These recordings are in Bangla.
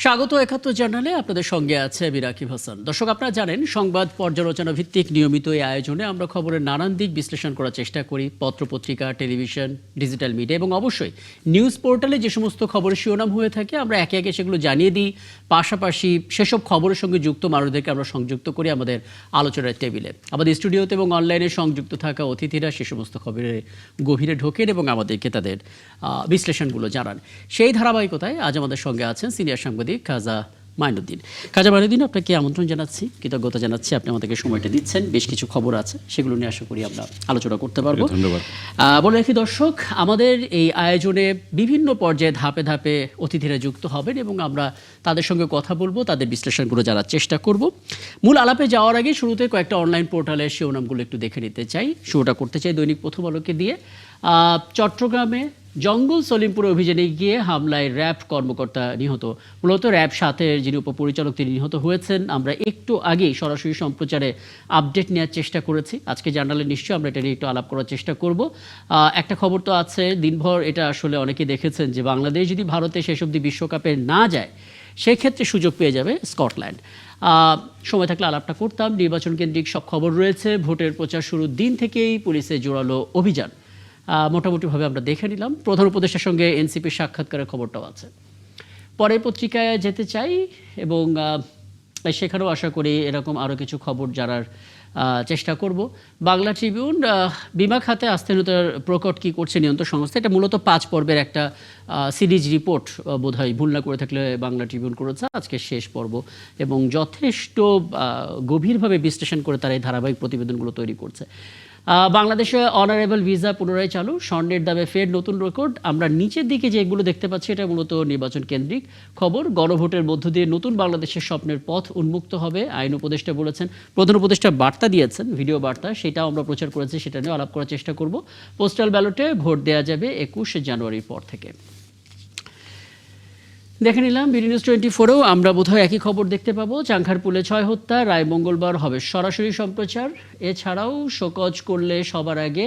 স্বাগত ৭১ জার্নালে আপনাদের সঙ্গে আছে আমি রাকিব হাসান। দর্শক, আপনারা জানেন সংবাদ পর্যালোচনা ভিত্তিক নিয়মিত এই আয়োজনে আমরা খবরের নানান দিক বিশ্লেষণ করার চেষ্টা করি। পত্রপত্রিকা, টেলিভিশন, ডিজিটাল মিডিয়া এবং অবশ্যই নিউজ পোর্টালে যে সমস্ত খবরের শিরোনাম হয়ে থাকে আমরা একে একে সেগুলো জানিয়ে দিই। পাশাপাশি সেসব খবরের সঙ্গে যুক্ত মানুষদেরকে আমরা সংযুক্ত করি আমাদের আলোচনার টেবিলে। আমাদের স্টুডিওতে এবং অনলাইনে সংযুক্ত থাকা অতিথিরা সে সমস্ত খবরের গভীরে ঢোকেন এবং আমাদেরকে তাদের বিশ্লেষণগুলো জানান। সেই ধারাবাহিকতায় আজ আমাদের সঙ্গে আছেন সিনিয়র সাংবাদিক খাজা মাইনুদ্দিন। খাজা মাইনুদ্দিন, আপনাকে আমন্ত্রণ জানাচ্ছি, কৃতজ্ঞতা জানাচ্ছি, আপনি আমাদেরকে সময়টা দিচ্ছেন। বেশ কিছু খবর আছে, সেগুলো নিয়ে আশা করি আমরা আলোচনা করতে পারবো। ধন্যবাদ। বলে রাখি দর্শক, আমাদের এই আয়োজনে বিভিন্ন পর্যায়ে ধাপে ধাপে অতিথিরা যুক্ত হবেন এবং আমরা তাদের সঙ্গে কথা বলবো, তাদের বিশ্লেষণগুলো জানার চেষ্টা করব। মূল আলাপে যাওয়ার আগে শুরুতে কয়েকটা অনলাইন পোর্টালের শিরোনামগুলো একটু দেখে নিতে চাই। শুরুটা করতে চাই দৈনিক প্রথম আলোকে দিয়ে। চট্টগ্রামে জঙ্গল সলিমপুরে অভিযানে গিয়ে হামলায় র্যাব কর্মকর্তা নিহত। মূলত র্যাব ৭-এর যিনি উপপরিচালক তিনি নিহত হয়েছেন। আমরা একটু আগেই সরাসরি সম্প্রচারে আপডেট নেওয়ার চেষ্টা করেছি। আজকে জার্নালে নিশ্চয়ই আমরা এটা নিয়ে একটু আলাপ করার চেষ্টা করব। একটা খবর তো আছে দিনভর, এটা আসলে অনেকেই দেখেছেন যে বাংলাদেশ যদি ভারতে শেষ অবধি বিশ্বকাপে না যায় সেক্ষেত্রে সুযোগ পেয়ে যাবে স্কটল্যান্ড। সময় থাকলে আলাপটা করতাম। নির্বাচন কেন্দ্রিক সব খবর রয়েছে। ভোটের প্রচার শুরুর দিন থেকেই পুলিশের জোরালো অভিযান মোটামুটিভাবে আমরা দেখে নিলাম। প্রধান উপদেষ্টার সঙ্গে এনসিপির সাক্ষাৎকারের খবরটাও আছে। পরের পত্রিকায় যেতে চাই এবং সেখানেও আশা করি এরকম আরও কিছু খবর জানার চেষ্টা করব। বাংলা ট্রিবিউন, বিমা খাতে আস্থাহীনতার প্রকট কী করছে নিয়ন্ত্রণ সংস্থা। এটা মূলত 5 পর্বের একটা সিরিজ রিপোর্ট, বোধহয় ভুল না করে থাকলে বাংলা ট্রিবিউন করেছে। আজকে শেষ পর্ব এবং যথেষ্ট গভীরভাবে বিশ্লেষণ করে তারা এই ধারাবাহিক প্রতিবেদনগুলো তৈরি করছে। বাংলাদেশে অনারেবল ভিসা পুনরায় চালু, স্বর্ণের দামে ফের নতুন রেকর্ড। আমরা নিচের দিকে যেগুলো দেখতে পাচ্ছি এটা মূলত নির্বাচন কেন্দ্রিক খবর। গণভোটের মধ্য দিয়ে নতুন বাংলাদেশের স্বপ্নের পথ উন্মুক্ত হবে, আইন উপদেষ্টা বলেছেন। প্রধান উপদেষ্টা বার্তা দিয়েছেন, ভিডিও বার্তা, সেটাও আমরা প্রচার করেছি, সেটা নিয়ে আলাপ করার চেষ্টা করব। পোস্টাল ব্যালটে ভোট দেওয়া যাবে 21 জানুয়ারির পর থেকে। দেখে নিলাম বিডি নিউজ 24-এও আমরা বোধহয় একই খবর দেখতে পাবো। চাংখারপুলে 6 হত্যা, রায় মঙ্গলবার হবে সরাসরি সম্প্রচার। এছাড়াও শোকজ করলে সবার আগে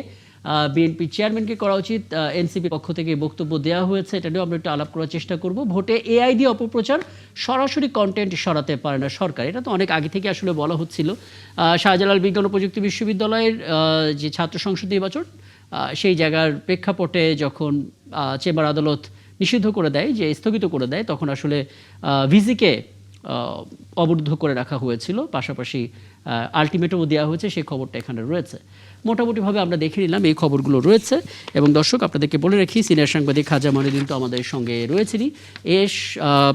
বিএনপি চেয়ারম্যানকে করা উচিত, এনসিপি পক্ষ থেকে বক্তব্য দেওয়া হয়েছে। এটা নিয়েও আমরা একটু আলাপ করার চেষ্টা করব। ভোটে এআই দিয়ে অপপ্রচার, সরাসরি কন্টেন্ট সরাতে পারে না সরকার। এটা তো অনেক আগে থেকে আসলে বলা হচ্ছিল। শাহজালাল বিজ্ঞান ও প্রযুক্তি বিশ্ববিদ্যালয়ের যে ছাত্র সংসদ নির্বাচন, সেই জায়গার প্রেক্ষাপটে যখন চেম্বার আদালত নিষিদ্ধ করে দেয়, যে স্থগিত করে দেয়, তখন আসলে ভিজিকে অবরুদ্ধ করে রাখা হয়েছিল, পাশাপাশি আলটিমেটামও দেওয়া হয়েছে। সেই খবরটা এখানে রয়েছে। মোটামুটিভাবে আমরা দেখে নিলাম এই খবরগুলো রয়েছে। এবং দর্শক, আপনাদেরকে বলে রাখি সিনিয়র সাংবাদিক খাজা মাইনুদ্দিন তো আমাদের সঙ্গে রয়েছেনই।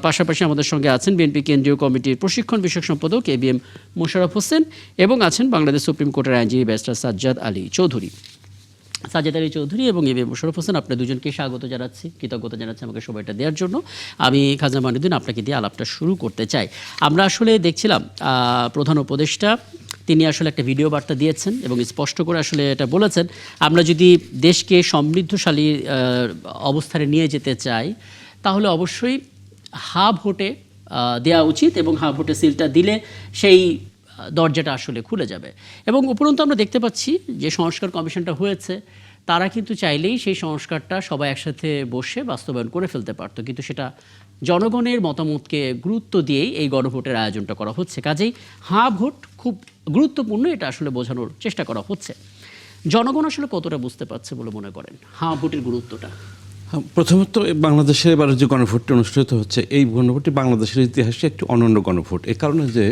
পাশাপাশি আমাদের সঙ্গে আছেন বিএনপি কেন্দ্রীয় কমিটির প্রশিক্ষণ বিষয়ক সম্পাদক ABM মোশাররফ হোসেন এবং আছেন বাংলাদেশ সুপ্রিম কোর্টের আইনজীবী ব্যারিস্টার সাজ্জাদ আলী চৌধুরী। এবং ABM মোশাররফ হোসেন, আপনার দুজনকে স্বাগত জানাচ্ছি, কৃতজ্ঞতা জানাচ্ছি আমাকে সময়টা দেওয়ার জন্য। আমি খাজা মাইনুদ্দিন আপনাকে দিয়ে আলাপটা শুরু করতে চাই। আমরা আসলে দেখছিলাম প্রধান উপদেষ্টা তিনি আসলে একটা ভিডিও বার্তা দিয়েছেন এবং স্পষ্ট করে আসলে এটা বলেছেন, আমরা যদি দেশকে সমৃদ্ধশালী অবস্থানে নিয়ে যেতে চাই তাহলে অবশ্যই হা ভোটে দেওয়া উচিত এবং হা ভোটে সিলটা দিলে সেই দরজাটা আসলে খুলে যাবে। এবং উপরন্তু আমরা দেখতে পাচ্ছি যে সংস্কার কমিশনটা হয়েছে, তারা কিন্তু চাইলেই সেই সংস্কারটা সবাই একসাথে বসে বাস্তবায়ন করে ফেলতে পারত, কিন্তু সেটা জনগণের মতামতকে গুরুত্ব দিয়েই এই গণভোটের আয়োজনটা করা হচ্ছে। কাজেই হা ভোট খুব গুরুত্বপূর্ণ, এটা আসলে বোঝানোর চেষ্টা করা হচ্ছে। জনগণ আসলে কতটা বুঝতে পারছে বলে মনে করেন হা ভোটের গুরুত্বটা? প্রথমত বাংলাদেশে এবার যে গণভোটটি অনুষ্ঠিত হচ্ছে, এই গণভোটটি বাংলাদেশের ইতিহাসে একটি অনন্য গণভোট। এ কারণে যে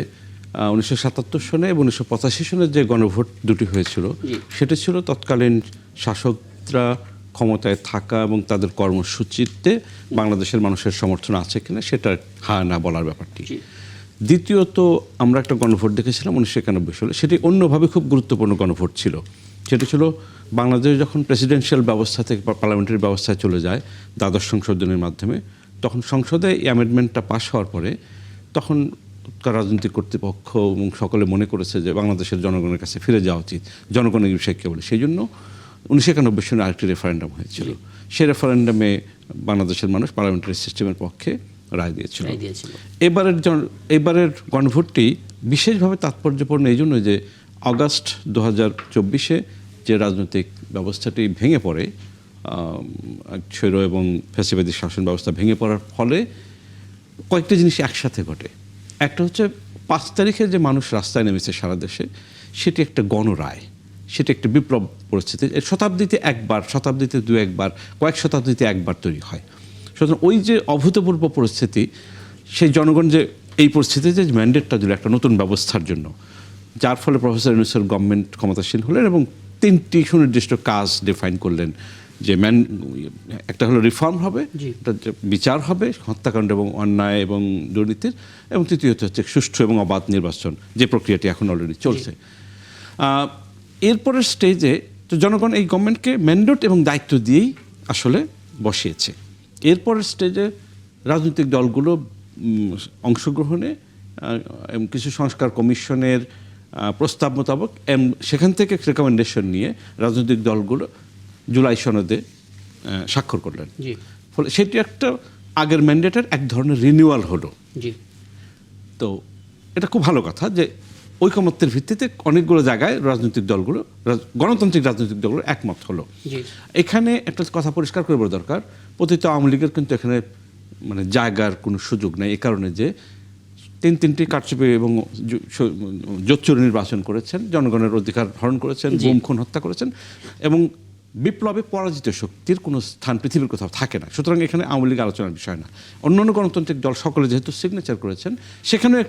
1977 সনে এবং 1985 সনে যে গণভোট দুটি হয়েছিল, সেটি ছিল তৎকালীন শাসকরা ক্ষমতায় থাকা এবং তাদের কর্মসূচিতে বাংলাদেশের মানুষের সমর্থন আছে কিনা সেটা হ্যাঁ না বলার ব্যাপারটি। দ্বিতীয়ত আমরা একটা গণভোট দেখেছিলাম 1991 সালে, সেটি অন্যভাবে খুব গুরুত্বপূর্ণ গণভোট ছিল। সেটি ছিল বাংলাদেশ যখন প্রেসিডেন্সিয়াল ব্যবস্থা থেকে এবং ব্যবস্থায় চলে যায় দ্বাদশ সংশোধনের মাধ্যমে, তখন সংসদে এই অ্যামেন্ডমেন্টটা পাস হওয়ার পরে তখন রাজনৈতিক কর্তৃপক্ষ এবং সকলে মনে করেছে যে বাংলাদেশের জনগণের কাছে ফিরে যাওয়া উচিত, জনগণের বিষয়কে বলে। সেই জন্য 1991 সালে আরেকটি রেফারেন্ডাম হয়েছিল। সেই রেফারেন্ডামে বাংলাদেশের মানুষ পার্লামেন্টারি সিস্টেমের পক্ষে রায় দিয়েছিল। এবারের গণভোটটি বিশেষভাবে তাৎপর্যপূর্ণ এই জন্য যে আগস্ট 2024 যে রাজনৈতিক ব্যবস্থাটি ভেঙে পড়ে, স্বৈর এবং ফ্যাসিবাদী শাসন ব্যবস্থা ভেঙে পড়ার ফলে কয়েকটা জিনিস একসাথে ঘটে। একটা হচ্ছে 5 তারিখে যে মানুষ রাস্তায় নেমেছে সারা দেশে, সেটি একটা গণরায়, সেটি একটা বিপ্লব পরিস্থিতি। শতাব্দীতে একবার, শতাব্দীতে দু একবার, কয়েক শতাব্দীতে একবার তৈরি হয়। সুতরাং ওই যে অভূতপূর্ব পরিস্থিতি, সেই জনগণ যে এই পরিস্থিতিতে যে ম্যান্ডেটটা দিল একটা নতুন ব্যবস্থার জন্য, যার ফলে প্রফেসর ইউনূসের গভর্নমেন্ট ক্ষমতাসীন হলেন এবং 3টি সুনির্দিষ্ট কাজ ডিফাইন করলেন যে একটা হলো রিফর্ম হবে, একটা বিচার হবে হত্যাকাণ্ড এবং অন্যায় এবং দুর্নীতির, এবং তৃতীয়ত হচ্ছে সুষ্ঠু এবং অবাধ নির্বাচন, যে প্রক্রিয়াটি এখন অলরেডি চলছে। এরপরের স্টেজে তো জনগণ এই গভর্নমেন্টকে ম্যান্ডেট এবং দায়িত্ব দিয়েই আসলে বসিয়েছে। এরপরের স্টেজে রাজনৈতিক দলগুলো অংশগ্রহণে এবং কিছু সংস্কার কমিশনের প্রস্তাব মোতাবেক সেখান থেকে রেকমেন্ডেশন নিয়ে রাজনৈতিক দলগুলো জুলাই সনদে স্বাক্ষর করলেন। ফলে সেটি একটা আগের ম্যান্ডেটের এক ধরনের রিনিউয়াল হলো। তো এটা খুব ভালো কথা যে ঐকমত্যের ভিত্তিতে অনেকগুলো জায়গায় রাজনৈতিক দলগুলো, গণতান্ত্রিক রাজনৈতিক দলগুলো একমত হলো। এখানে একটা কথা পরিষ্কার করে বলা দরকার, পতিত আওয়ামী লীগের কিন্তু এখানে মানে জায়গার কোনো সুযোগ নেই। এই কারণে যে তিনটি কারচুপি এবং জোচ্চুরি নির্বাচন করেছেন, জনগণের অধিকার হরণ করেছেন, গুম খুন হত্যা করেছেন, এবং বিপ্লবে পরাজিত শক্তির কোনো স্থান পৃথিবীর কোথাও থাকে না। সুতরাং এখানে আওয়ামী লীগ আলোচনার বিষয় না। অন্যান্য গণতান্ত্রিক দল সকলে যেহেতু সিগনেচার করেছেন, সেখানেও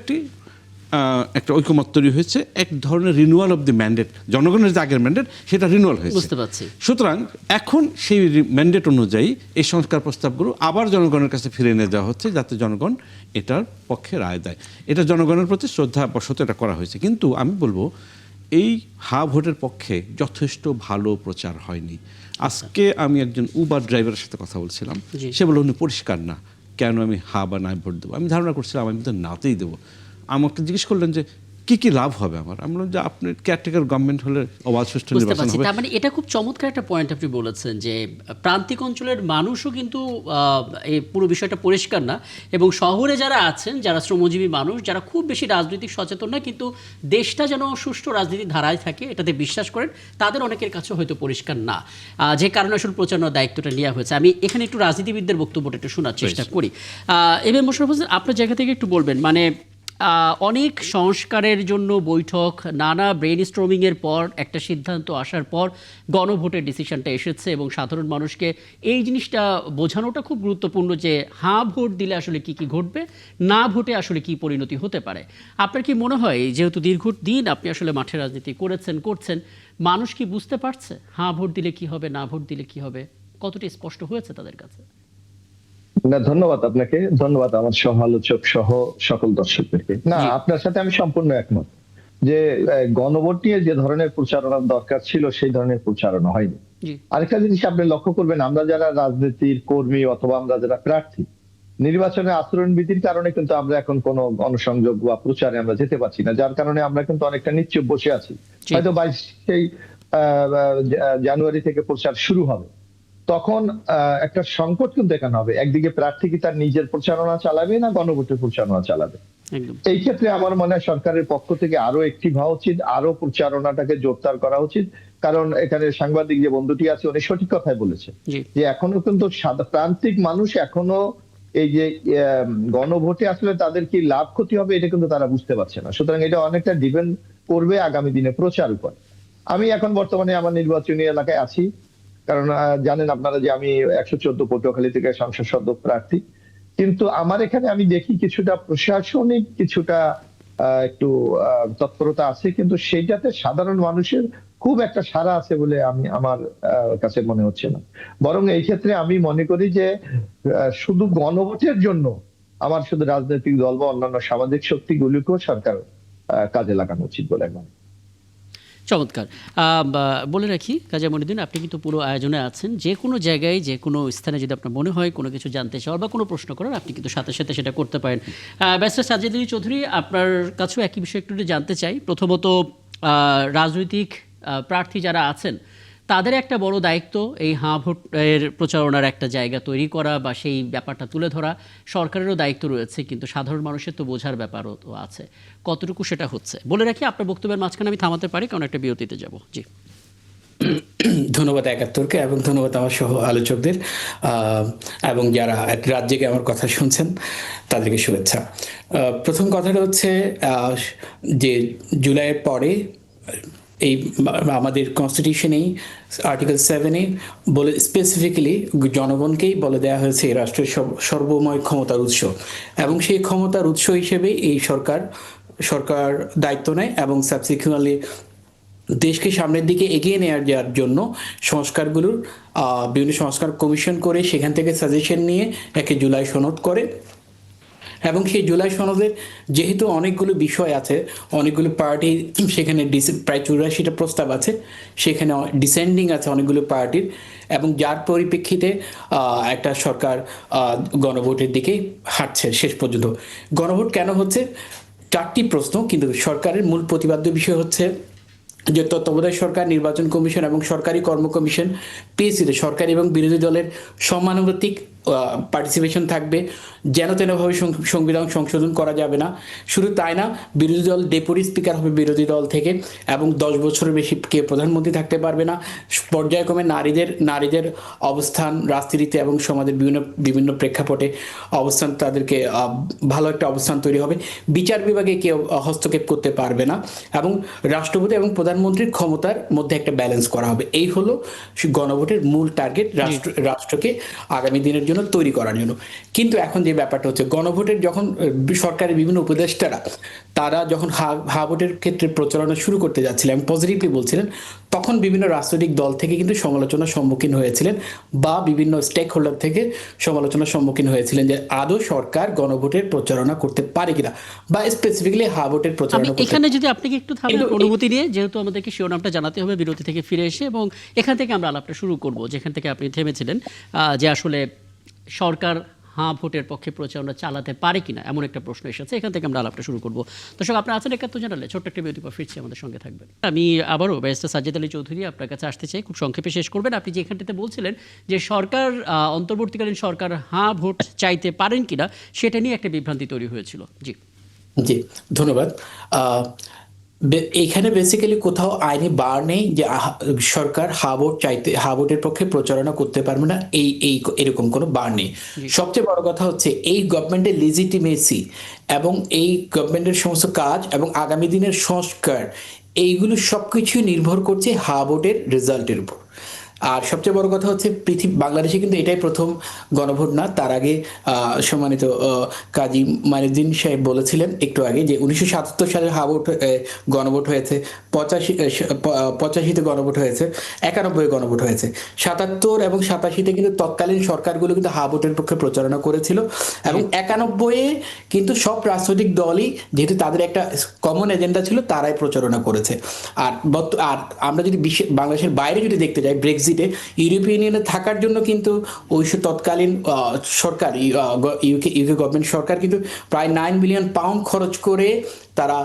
একটা ঐকমত্য তৈরি হয়েছে, এক ধরনের রিনিউয়াল অফ দি ম্যান্ডেট। জনগণের যে আগের ম্যান্ডেট সেটা রিনিউয়াল হয়েছে, বুঝতে পারছি। সুতরাং এখন সেই ম্যান্ডেট অনুযায়ী এই সংস্কার প্রস্তাবগুলো আবার জনগণের কাছে ফিরে এনে দেওয়া হচ্ছে, যাতে জনগণ এটার পক্ষে রায় দেয়। এটা জনগণের প্রতি শ্রদ্ধা বশত এটা করা হয়েছে। কিন্তু আমি বলবো এই হা ভোটের পক্ষে যথেষ্ট ভালো প্রচার হয়নি। আজকে আমি একজন উবার ড্রাইভারের সাথে কথা বলছিলাম, সে বলল উনি পরিষ্কার না কেন আমি হা বা নাই ভোট দেবো। আমি ধারণা করছিলাম আমি তো নাতেই দেবো। আমাকে জিজ্ঞেস করলেন যে কি লাভ হবে আমার। আমি বললাম যে আপনি কেয়ারটেকার গভর্নমেন্ট হলে অবাধ সুষ্ঠু নির্বাচন হবে। তার মানে এটা খুব চমৎকার একটা পয়েন্ট আপনি বলেছেন যে প্রান্তিক অঞ্চলের মানুষও কিন্তু এই পুরো বিষয়টা পরিষ্কার না, এবং শহরে যারা আছেন, যারা শ্রমজীবী মানুষ, যারা খুব বেশি রাজনৈতিক সচেতন না, কিন্তু দেশটা যেন সুষ্ঠু রাজনীতির ধারায় থাকে এটাতে বিশ্বাস করেন, তাদের অনেকের কাছে হয়তো পরিষ্কার না, যে কারণে আসলে প্রচারণার দায়িত্বটা নেওয়া হয়েছে। আমি এখানে একটু রাজনীতিবিদদের বক্তব্যটা একটু শোনার চেষ্টা করি। এবার মোশাররফ হোসেন, আপনার জায়গা থেকে একটু বলবেন, মানে অনেক সংস্কারের জন্য বৈঠক, নানা ব্রেন স্ট্রমিংয়ের পর একটা সিদ্ধান্ত আসার পর গণভোটের ডিসিশনটা এসেছে, এবং সাধারণ মানুষকে এই জিনিসটা বোঝানোটা খুব গুরুত্বপূর্ণ যে হ্যাঁ ভোট দিলে আসলে কি ঘটবে, না ভোটে আসলে কি পরিণতি হতে পারে। আপনার কি মনে হয়, যেহেতু দীর্ঘদিন আপনি আসলে মাঠে রাজনীতি করছেন, মানুষ কি বুঝতে পারছে হ্যাঁ ভোট দিলে কি হবে, না ভোট দিলে কি হবে, কতটা স্পষ্ট হয়েছে তাদের কাছে? না, ধন্যবাদ আপনাকে, ধন্যবাদ আমার সহ আলোচক সহ সকল দর্শকদেরকে। না, আপনার সাথে আমি সম্পূর্ণ একমত যে গণভোট নিয়ে যে ধরনের প্রচারণার দরকার ছিল সেই ধরনের প্রচারণা হয়নি। আরেকটা জিনিস আপনি লক্ষ্য করবেন, আমরা যারা রাজনীতির কর্মী অথবা আমরা যারা প্রার্থী, নির্বাচনের আচরণবিধির কারণে কিন্তু আমরা এখন কোনো গণসংযোগ বা প্রচারে আমরা যেতে পারছি না, যার কারণে আমরা কিন্তু অনেকটা নিশ্চুপ বসে আছি। হয়তো 22 জানুয়ারি থেকে প্রচার শুরু হবে, তখন একটা সংকট কিন্তু এখানে হবে, একদিকে প্রার্থী কি তার নিজের প্রচারণা চালাবে না গণভোটের প্রচারণা চালাবে। এই ক্ষেত্রে আমার মনে হয় সরকারের পক্ষ থেকে আরো অ্যাক্টিভ হওয়া উচিত, আরো প্রচারণাটাকে জোরদার করা উচিত। কারণ এখানে সাংবাদিক যে বন্ধুটি আছে উনি সঠিক কথাই বলেছে যে এখনো কিন্তু প্রান্তিক মানুষ এখনো এই যে গণভোটে আসলে তাদের কি লাভ ক্ষতি হবে এটা কিন্তু তারা বুঝতে পারছে না। সুতরাং এটা অনেকটা ডিপেন্ড করবে আগামী দিনে প্রচার উপর। আমি এখন বর্তমানে আমার নির্বাচনী এলাকায় আছি, কারণ জানেন আপনারা যে আমি 114 পটুয়াখালী থেকে সংসদ সদস্য প্রার্থী। কিন্তু আমার এখানে আমি দেখি কিছুটা প্রশাসনিক কিছুটা একটু তৎপরতা আছে, কিন্তু সেইটাতে সাধারণ মানুষের খুব একটা সাড়া আছে বলে আমার কাছে মনে হচ্ছে না। বরং এই ক্ষেত্রে আমি মনে করি যে শুধু গণভোটের জন্য আমার শুধু রাজনৈতিক দল বা অন্যান্য সামাজিক শক্তিগুলিকেও সরকার কাজে লাগানো উচিত বলে মনে হয়। চমৎকার। বলে রাখি কাজী মনিউদ্দিন, আপনি কিন্তু পুরো আয়োজনে আছেন। যে কোনো জায়গায় যে কোনো স্থানে যদি আপনার মনে হয় কোনো কিছু জানতে চাওয়ার বা কোনো প্রশ্ন করার, আপনি কিন্তু সাথে সাথে সেটা করতে পারেন। ব্যারিস্টার সাজ্জাদ আলী চৌধুরী, আপনার কাছেও একই বিষয় একটু জানতে চাই। প্রথমত, রাজনৈতিক প্রার্থী যারা আছেন তাদের একটা বড় দায়িত্ব এই হাঁ ভোটের প্রচারণার একটা জায়গা তৈরি করা বা সেই ব্যাপারটা তুলে ধরা। সরকারেরও দায়িত্ব রয়েছে, কিন্তু সাধারণ মানুষের তো বোঝার ব্যাপারও তো আছে। কতটুকু সেটা হচ্ছে বলে রাখি। আপনার বক্তব্যের মাঝখানে আমি থামাতে পারি, কারণ একটা বিরতিতে যাব। জি। ধন্যবাদ একাত্তরকে এবং ধন্যবাদ আমার সহ আলোচকদের, এবং যারা রাত জেগে আমার কথা শুনছেন তাদেরকে শুভেচ্ছা। প্রথম কথাটা হচ্ছে যে জুলাইয়ের পরে এই আমাদের কনস্টিটিউশনেই আর্টিকেল 7-এ বলে স্পেসিফিক্যালি জনগণকেই বলে দেওয়া হয়েছে এই রাষ্ট্রের সর্বময় ক্ষমতার উৎস, এবং সেই ক্ষমতার উৎস হিসেবে এই সরকার দায়িত্ব নেয় এবং সাবসিকুয়েন্টলি দেশকে সামনের দিকে এগিয়ে নেওয়ার যাওয়ার জন্য সংস্কারগুলোর বিভিন্ন সংস্কার কমিশন করে সেখান থেকে সাজেশন নিয়ে একে জুলাই সনদ করে। এবং সেই জুলাই সনদের যেহেতু অনেকগুলো বিষয় আছে, অনেকগুলো পার্টি সেখানে প্রায় 84টা প্রস্তাব আছে, সেখানে ডিসেন্ডিং আছে অনেকগুলো পার্টির, এবং যার পরিপ্রেক্ষিতে একটা সরকার গণভোটের দিকে হাঁটছে শেষ পর্যন্ত। গণভোট কেন হচ্ছে? 4টি প্রশ্ন, কিন্তু সরকারের মূল প্রতিপাদ্য বিষয় হচ্ছে যে তত্ত্বাবধায়ক সরকার, নির্বাচন কমিশন এবং সরকারি কর্ম কমিশন পিএসসিতে সরকারি এবং বিরোধী দলের সমানুপাতিক পার্টিসিপেশন থাকবে। যেন তেনভাবে সংবিধান সংশোধন করা যাবে না। শুধু তাই না, বিরোধী দল ডেপুটি স্পিকার হবে বিরোধী দল থেকে, এবং 10 বছরের বেশি কেউ প্রধানমন্ত্রী থাকতে পারবে না। পর্যায়ক্রমে নারীদের অবস্থান রাজনীতিতে এবং সমাজের বিভিন্ন প্রেক্ষাপটে অবস্থান, তাদেরকে ভালো একটা অবস্থান তৈরি হবে। বিচার বিভাগে কেউ হস্তক্ষেপ করতে পারবে না, এবং রাষ্ট্রপতি এবং প্রধানমন্ত্রীর ক্ষমতার মধ্যে একটা ব্যালেন্স করা হবে। এই হলো গণভোটের মূল টার্গেট, রাষ্ট্রকে আগামী দিনের জন্য তৈরি করার জন্য। কিন্তু এখন যে ব্যাপারটা হচ্ছে, গণভোটের যখন সরকারের বিভিন্ন উপদেষ্টারা তারা যখন হা ভোটের ক্ষেত্রে প্রচারণা শুরু করতে যাচ্ছিলেন, পজিটিভলি বলছিলেন, তখন বিভিন্ন রাজনৈতিক দল থেকে কিন্তু সমালোচনার সম্মুখীন হয়েছিলেন, বা বিভিন্ন স্টেক হোল্ডার থেকে সমালোচনার সম্মুখীন হয়েছিলেন যে আদৌ সরকার গণভোটের প্রচারণা করতে পারে কিনা, বা স্পেসিফিকলি হা ভোটের প্রচারণা করতে। এখানে যদি আপনাকে একটু থামার অনুমতি নিয়ে, যেহেতু আমাদেরকে শিরোনামটা জানাতে হবে বিরতি থেকে ফিরে এসে, এবং এখান থেকে আমরা আলাপটা শুরু করব যেখান থেকে আপনি থেমেছিলেন, যে আসলে সরকার হ্যাঁ ভোটের পক্ষে প্রচারণা চালাতে পারে কিনা, এমন একটা প্রশ্ন এসেছে। এখান থেকে আমরা আলাপটা শুরু করব। দর্শক, আপনার আছেন একাত্তর জানালে ছোট্ট একটা বিরতি পর ফিরছি, আমাদের সঙ্গে থাকবেন। আমি আবারও ব্যারিস্টার সাজ্জাদ আলী চৌধুরী আপনার কাছে আসতে চাই, খুব সংক্ষেপে শেষ করবেন। আপনি যেখানটাতে বলছিলেন যে সরকার অন্তর্বর্তীকালীন সরকার হ্যাঁ ভোট চাইতে পারেন কিনা, সেটা নিয়ে একটা বিভ্রান্তি তৈরি হয়েছিল। জি জি, ধন্যবাদ। এখানে বেসিক্যালি কোথাও আইনি বার নেই যে সরকার হা ভোটের পক্ষে প্রচারণা করতে পারবে না, এরকম কোনো বার নেই। সবচেয়ে বড় কথা হচ্ছে এই গভর্নমেন্টের লিজিটিমেসি এবং এই গভর্নমেন্টের সমস্ত কাজ এবং আগামী দিনের সংস্কার, এইগুলো সবকিছু নির্ভর করছে হা ভোটের রেজাল্টের উপর। আর সবচেয়ে বড় কথা হচ্ছে বাংলাদেশে কিন্তু এটাই প্রথম গণভোট না। তার আগে সম্মানিত কাজী মাইনুদ্দিন সাহেব বলেছিলেন একটু আগে যে 1977 সালে গণভোট হয়েছে, 85-তে গণভোট হয়েছে, 91-এ গণভোট হয়েছে, 77 এবং 87-তে কিন্তু তৎকালীন সরকারগুলো কিন্তু হা ভোটের পক্ষে প্রচারণা করেছিল, এবং 91-এ কিন্তু সব রাজনৈতিক দলই, যেহেতু তাদের একটা কমন এজেন্ডা ছিল, তারাই প্রচারণা করেছে। আর আমরা যদি বাংলাদেশের বাইরে যদি দেখতে যাই, ব্রেক্সিটে ইউরোপিয়ান ইউনিয়নে থাকার জন্য কিন্তু ওই তৎকালীন সরকার, ইউকে গভর্নমেন্ট সরকার কিন্তু প্রায় 9 বিলিয়ন পাউন্ড খরচ করে তারা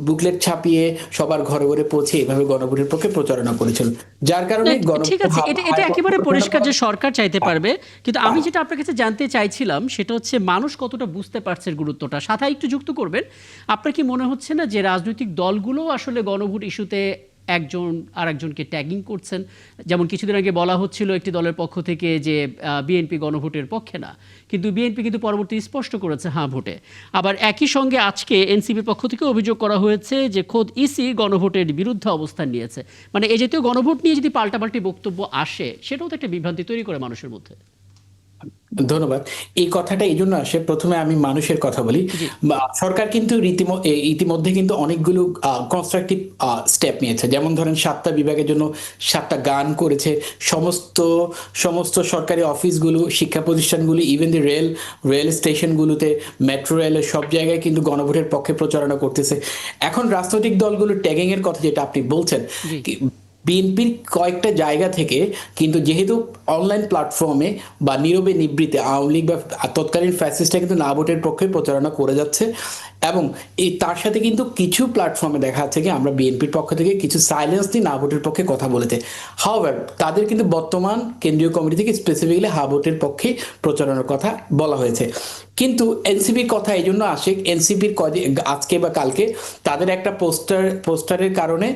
বুকলেট ছাপিয়ে সবার ঘরে ঘরে পৌঁছে এভাবে গণভোটের পক্ষে প্রচারণা করেছিল, যার কারণে ঠিক আছে, এটা একেবারে পরিষ্কার যে সরকার চাইতে পারবে। কিন্তু আমি যেটা আপনার কাছে জানতে চাইছিলাম সেটা হচ্ছে মানুষ কতটা বুঝতে পারছে গুরুত্বটা। সাথে একটু যুক্ত করবেন, আপনার কি মনে হচ্ছে না যে রাজনৈতিক দলগুলো আসলে গণভোট ইস্যুতে একজন আরেকজনকে ট্যাগিং করছেন? যেমন কিছুদিন আগে বলা হচ্ছিল একটি দলের পক্ষ থেকে যে বিএনপি গণভোটের পক্ষে না, কিন্তু বিএনপি কিন্তু পরবর্তী স্পষ্ট করেছে হ্যাঁ ভোটে। আবার একই সঙ্গে আজকে এনসিপির পক্ষ থেকে অভিযোগ করা হয়েছে যে খোদ ইসি গণভোটের বিরুদ্ধে অবস্থান নিয়েছে। মানে এই জাতীয় গণভোট নিয়ে যদি পাল্টাপাল্টি বক্তব্য আসে, সেটাও তো একটা বিভ্রান্তি তৈরি করে মানুষের মধ্যে। ধন্যবাদ। এই কথাটা এই জন্য আসে, প্রথমে আমি মানুষের কথা বলি। সরকার কিন্তু ইতিমধ্যে কিন্তু অনেকগুলো কনস্ট্রাকটিভ স্টেপ নিয়েছে। যেমন ধরেন 7টা বিভাগের জন্য 7টা গান করেছে। সমস্ত সরকারি অফিসগুলো, শিক্ষা প্রতিষ্ঠানগুলো, ইভেন দি রেল স্টেশনগুলোতে, মেট্রো রেলের সব জায়গায় কিন্তু গণভোটের পক্ষে প্রচারণা করতেছে। এখন রাজনৈতিক দলগুলো ট্যাগিং এর কথা যেটা আপনি বলছেন, বিএনপির কয়েকটা জায়গা থেকে কিন্তু যেহেতু অনলাইন প্ল্যাটফর্মে বা নীরবে নিবৃত্তে আওয়ামী লীগ বা তৎকালীন ফ্যাসিস্টরা কিন্তু না ভোটের পক্ষে প্রচারণা করে যাচ্ছে, এবং এই তার সাথে কিন্তু কিছু প্ল্যাটফর্মে দেখা যাচ্ছে কি আমরা বিএনপির পক্ষ থেকে কিছু সাইলেন্স দিয়ে না ভোটের পক্ষে কথা বলেছে। হাওয়ার তাদের কিন্তু বর্তমান কেন্দ্রীয় কমিটি থেকে স্পেসিফিকলি হা ভোটের পক্ষে প্রচারণার কথা বলা হয়েছে। কিন্তু এনসিপির কথা এই জন্য আসে, এনসিপির আজকে বা কালকে তাদের একটা পোস্টারের কারণে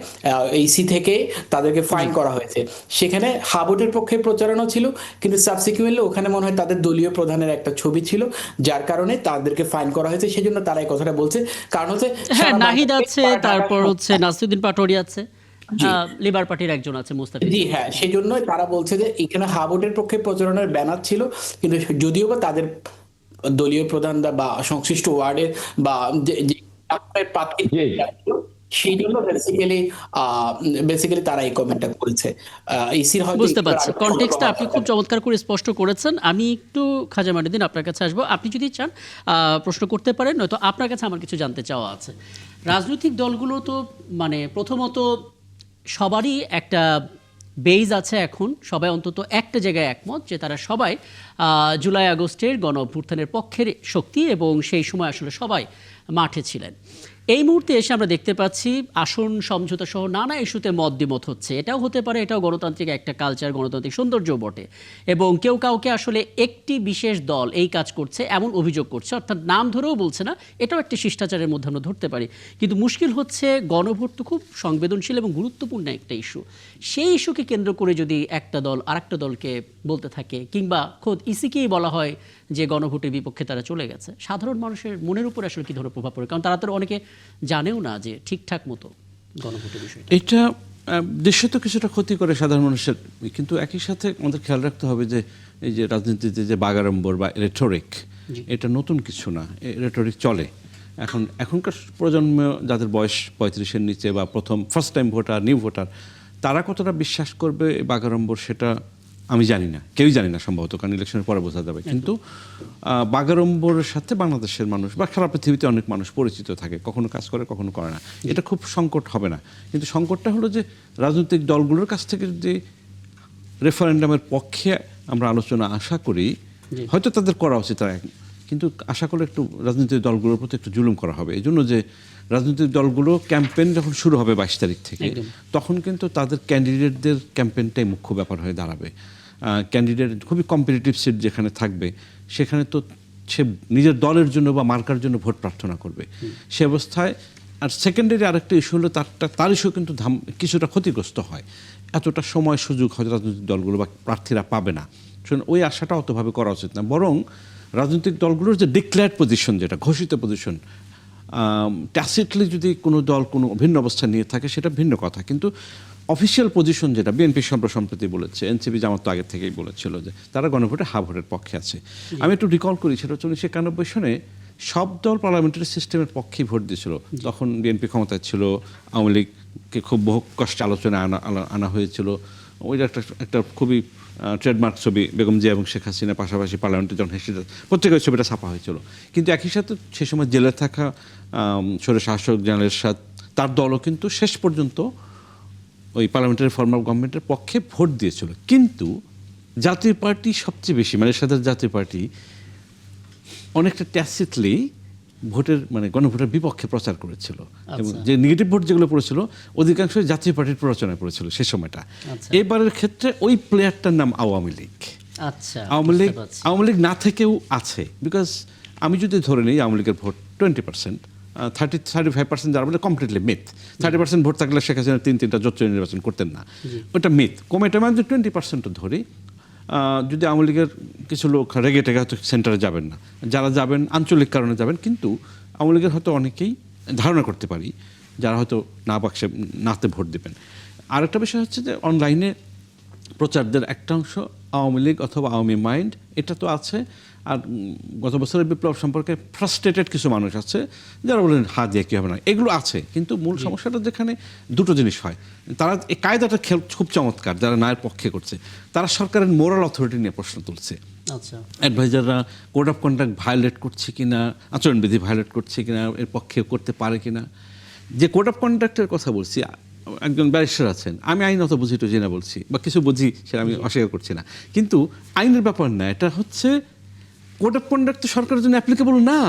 ইসি থেকে তাদেরকে ফাইন করা হয়েছে। সেখানে হা ভোটের পক্ষে প্রচারণা ছিল, কিন্তু সাবসিকুয়েন্টলি ওখানে মনে হয় তাদের দলীয় প্রধানের একটা ছবি ছিল, যার কারণে তাদেরকে ফাইন করা হয়েছে। সেজন্য তারা এই কথাটা বলছে। কারণ হচ্ছে হ্যাঁ, নাহিদ আছে, তারপর হচ্ছে নাসিরুদ্দিন পাটোয়ারি আছে, লিবার পার্টির একজন আছে মুস্তাফিজ। জি হ্যাঁ, সেই জন্য তারা বলছে যে এখানে হা ভোটের পক্ষে প্রচারণার ব্যানার ছিল, কিন্তু যদিও বা তাদের দলীয় প্রধান বা সংশ্লিষ্ট ওয়ার্ডের বা যে প্রার্থী সেই জন্য বেসিক্যালি তারা এই কমেন্টটা করেছে। ইসির হয়তো বুঝতে পারছি কনটেক্সটটা আপনি খুব চমৎকার করে স্পষ্ট করেছেন। আমি একটু খাজা মারুদ্দিন আপনার কাছে আসবো, আপনি যদি চান প্রশ্ন করতে পারেন, নয়তো আপনার কাছে আমার কিছু জানতে চাওয়া আছে। রাজনৈতিক দলগুলো তো মানে প্রথমত সবারই একটা বেজ আছে, এখন সবাই অন্তত একটা জায়গায় একমত যে তারা সবাই জুলাই আগস্টের গণ অভ্যুত্থানের পক্ষের শক্তি, এবং সেই সময় আসলে সবাই মাঠে ছিলেন। এই মুহূর্তে এসে আমরা দেখতে পাচ্ছি আসন সমঝোতা সহ নানা ইস্যুতে মত দ্বিমত হচ্ছে। এটাও হতে পারে, এটাও গণতান্ত্রিক একটা কালচার, গণতান্ত্রিক সৌন্দর্য বটে, এবং কেউ কাউকে আসলে একটি বিশেষ দল এই কাজ করছে এমন অভিযোগ করছে, অর্থাৎ নাম ধরেও বলছে না, এটাও একটি শিষ্টাচারের মধ্যে আমরা ধরতে পারি। কিন্তু মুশকিল হচ্ছে গণভোট তো খুব সংবেদনশীল এবং গুরুত্বপূর্ণ একটা ইস্যু। সেই ইস্যুকে কেন্দ্র করে যদি একটা দল আরেকটা দলকে বলতে থাকে, কিংবা খোদ ইসিকেই বলা হয় যে গণভোটের বিপক্ষে তারা চলে গেছে, সাধারণ মানুষের মনের উপর আসলে কী ধরনের প্রভাব পড়ে? কারণ তারা তো অনেকে জানেও না যে ঠিকঠাক মতো গণভোটের বিষয়টা। এটা দেশে তো কিছুটা ক্ষতি করে সাধারণ মানুষের, কিন্তু একই সাথে আমাদের খেয়াল রাখতে হবে যে এই যে রাজনীতিতে যে বাগাড়ম্বর বা রেটরিক, এটা নতুন কিছু না, রেটরিক চলে। এখনকার প্রজন্ম যাদের বয়স 35-এর নিচে বা first time voter, new voter, তারা কতটা বিশ্বাস করবে বাগাড়ম্বর সেটা আমি জানি না, কেউই জানি না সম্ভবত, কারণ ইলেকশনের পরে বোঝা যাবে। কিন্তু বাগাড়ম্বরের সাথে বাংলাদেশের মানুষ বা সারা পৃথিবীতে অনেক মানুষ পরিচিত থাকে, কখনো কাজ করে কখনো করে না, এটা খুব সংকট হবে না। কিন্তু সংকটটা হলো যে রাজনৈতিক দলগুলোর কাছ থেকে যদি রেফারেন্ডামের পক্ষে আমরা আলোচনা আশা করি, হয়তো তাদের করা উচিত, কিন্তু আশা করে একটু রাজনৈতিক দলগুলোর প্রতি একটু জুলুম করা হবে। এই জন্য যে রাজনৈতিক দলগুলো ক্যাম্পেইন যখন শুরু হবে 22 তারিখ থেকে, তখন কিন্তু তাদের ক্যান্ডিডেটদের ক্যাম্পেইনটাই মুখ্য ব্যাপার হয়ে দাঁড়াবে। ক্যান্ডিডেট খুবই কম্পিটিটিভ সিট যেখানে থাকবে, সেখানে তো সে নিজের দলের জন্য বা মার্কার জন্য ভোট প্রার্থনা করবে। সে অবস্থায় আর সেকেন্ডারি আরেকটা ইস্যু হলো তার ইস্যু কিন্তু কিছুটা ক্ষতিগ্রস্ত হয়। এতটা সময় সুযোগ হয়তো রাজনৈতিক দলগুলো বা প্রার্থীরা পাবে না। ওই আশাটা অতভাবে করা উচিত না, বরং রাজনৈতিক দলগুলোর যে ডিক্লেয়ার্ড পজিশন, যেটা ঘোষিত পজিশন, ট্যাসিটলি যদি কোনো দল কোনো ভিন্ন অবস্থান নিয়ে থাকে সেটা ভিন্ন কথা, কিন্তু অফিসিয়াল পজিশন যেটা বিএনপি সম্প্রতি বলেছে, এনসিপি জামাত তো আগে থেকেই বলেছিল যে তারা গণভোটে হা ভোটের পক্ষে আছে। আমি একটু রিকল করি, সেটা 1991 সনে সব দল পার্লামেন্টারি সিস্টেমের পক্ষেই ভোট দিয়েছিল। তখন বিএনপি ক্ষমতায় ছিল, আওয়ামী লীগকে খুব বহু কষ্টে আলোচনায় আনা হয়েছিল। ওইটা একটা খুবই ট্রেডমার্ক ছবি, বেগম জিয়া এবং শেখ হাসিনা পাশাপাশি পার্লামেন্টে যখন হেসে প্রত্যেকের ছবিটা ছাপা হয়েছিল। কিন্তু একই সাথে সে সময় জেলে থাকা স্বৈরশাসক জেনারেল এরশাদ, তার দলও কিন্তু শেষ পর্যন্ত ওই পার্লামেন্টারি ফর্ম অফ গভর্নমেন্টের পক্ষে ভোট দিয়েছিল। কিন্তু জাতীয় পার্টি সবচেয়ে বেশি, মানে এরশাদের জাতীয় পার্টি অনেকটা ট্যাসিটলি ভোটের গণভোটের বিপক্ষে প্রচার করেছিল, এবং যে নেগেটিভ ভোট যেগুলো পড়েছিল অধিকাংশ জাতীয় পার্টির প্ররোচনায় পড়েছিল সে সময়টা। এবারের ক্ষেত্রে ওই প্লেয়ারটার নাম আওয়ামী লীগ। আওয়ামী লীগ না থেকেও আছে, বিকজ আমি যদি ধরে নিই আওয়ামী লীগের ভোট 20%, 35% যারা বলে কমপ্লিটলি মিথ। 30% ভোট থাকলে শেখ হাসিনা 3টা জোট নির্বাচন করতেন না, ওটা মিথ। কমেটা মানে 20% ধরি, যদি আওয়ামী লীগের কিছু লোক রেগে টেগে হয়তো সেন্টারে যাবেন না, যারা যাবেন আঞ্চলিক কারণে যাবেন, কিন্তু আওয়ামী লীগের হয়তো অনেকেই ধারণা করতে পারি যারা হয়তো না বাক্সে নাতে ভোট দেবেন। আরেকটা বিষয় হচ্ছে যে অনলাইনে প্রচারদের একটা অংশ আওয়ামী লীগ অথবা আওয়ামী মাইন্ড, এটা তো আছে। আর গত বছরের বিপ্লব সম্পর্কে ফ্রাস্ট্রেটেড কিছু মানুষ আছে যারা বলেন হাত দিয়ে কী হবে না, এগুলো আছে। কিন্তু মূল সমস্যাটা যেখানে দুটো জিনিস হয়, তারা এই কায়দাটা খুব চমৎকার, যারা ন্যায়ের পক্ষে করছে তারা সরকারের মোরাল অথরিটি নিয়ে প্রশ্ন তুলছে। অ্যাডভাইজাররা কোড অফ কন্ডাক্ট ভায়োলেট করছে কিনা, আচরণবিধি ভায়োলেট করছে কিনা, এর পক্ষে করতে পারে কিনা। যে কোড অফ কন্ডাক্টের কথা বলছি, একজন ব্যারিস্টার আছেন, আমি আইন অত বুঝি টুঝি না বলছি, বা কিছু বুঝি সেটা আমি অস্বীকার করছি না, কিন্তু আইনের ব্যাপার না, এটা হচ্ছে কোড অফ কন্ডাক্ট তো সরকারের জন্য অ্যাপ্লিকেবল না।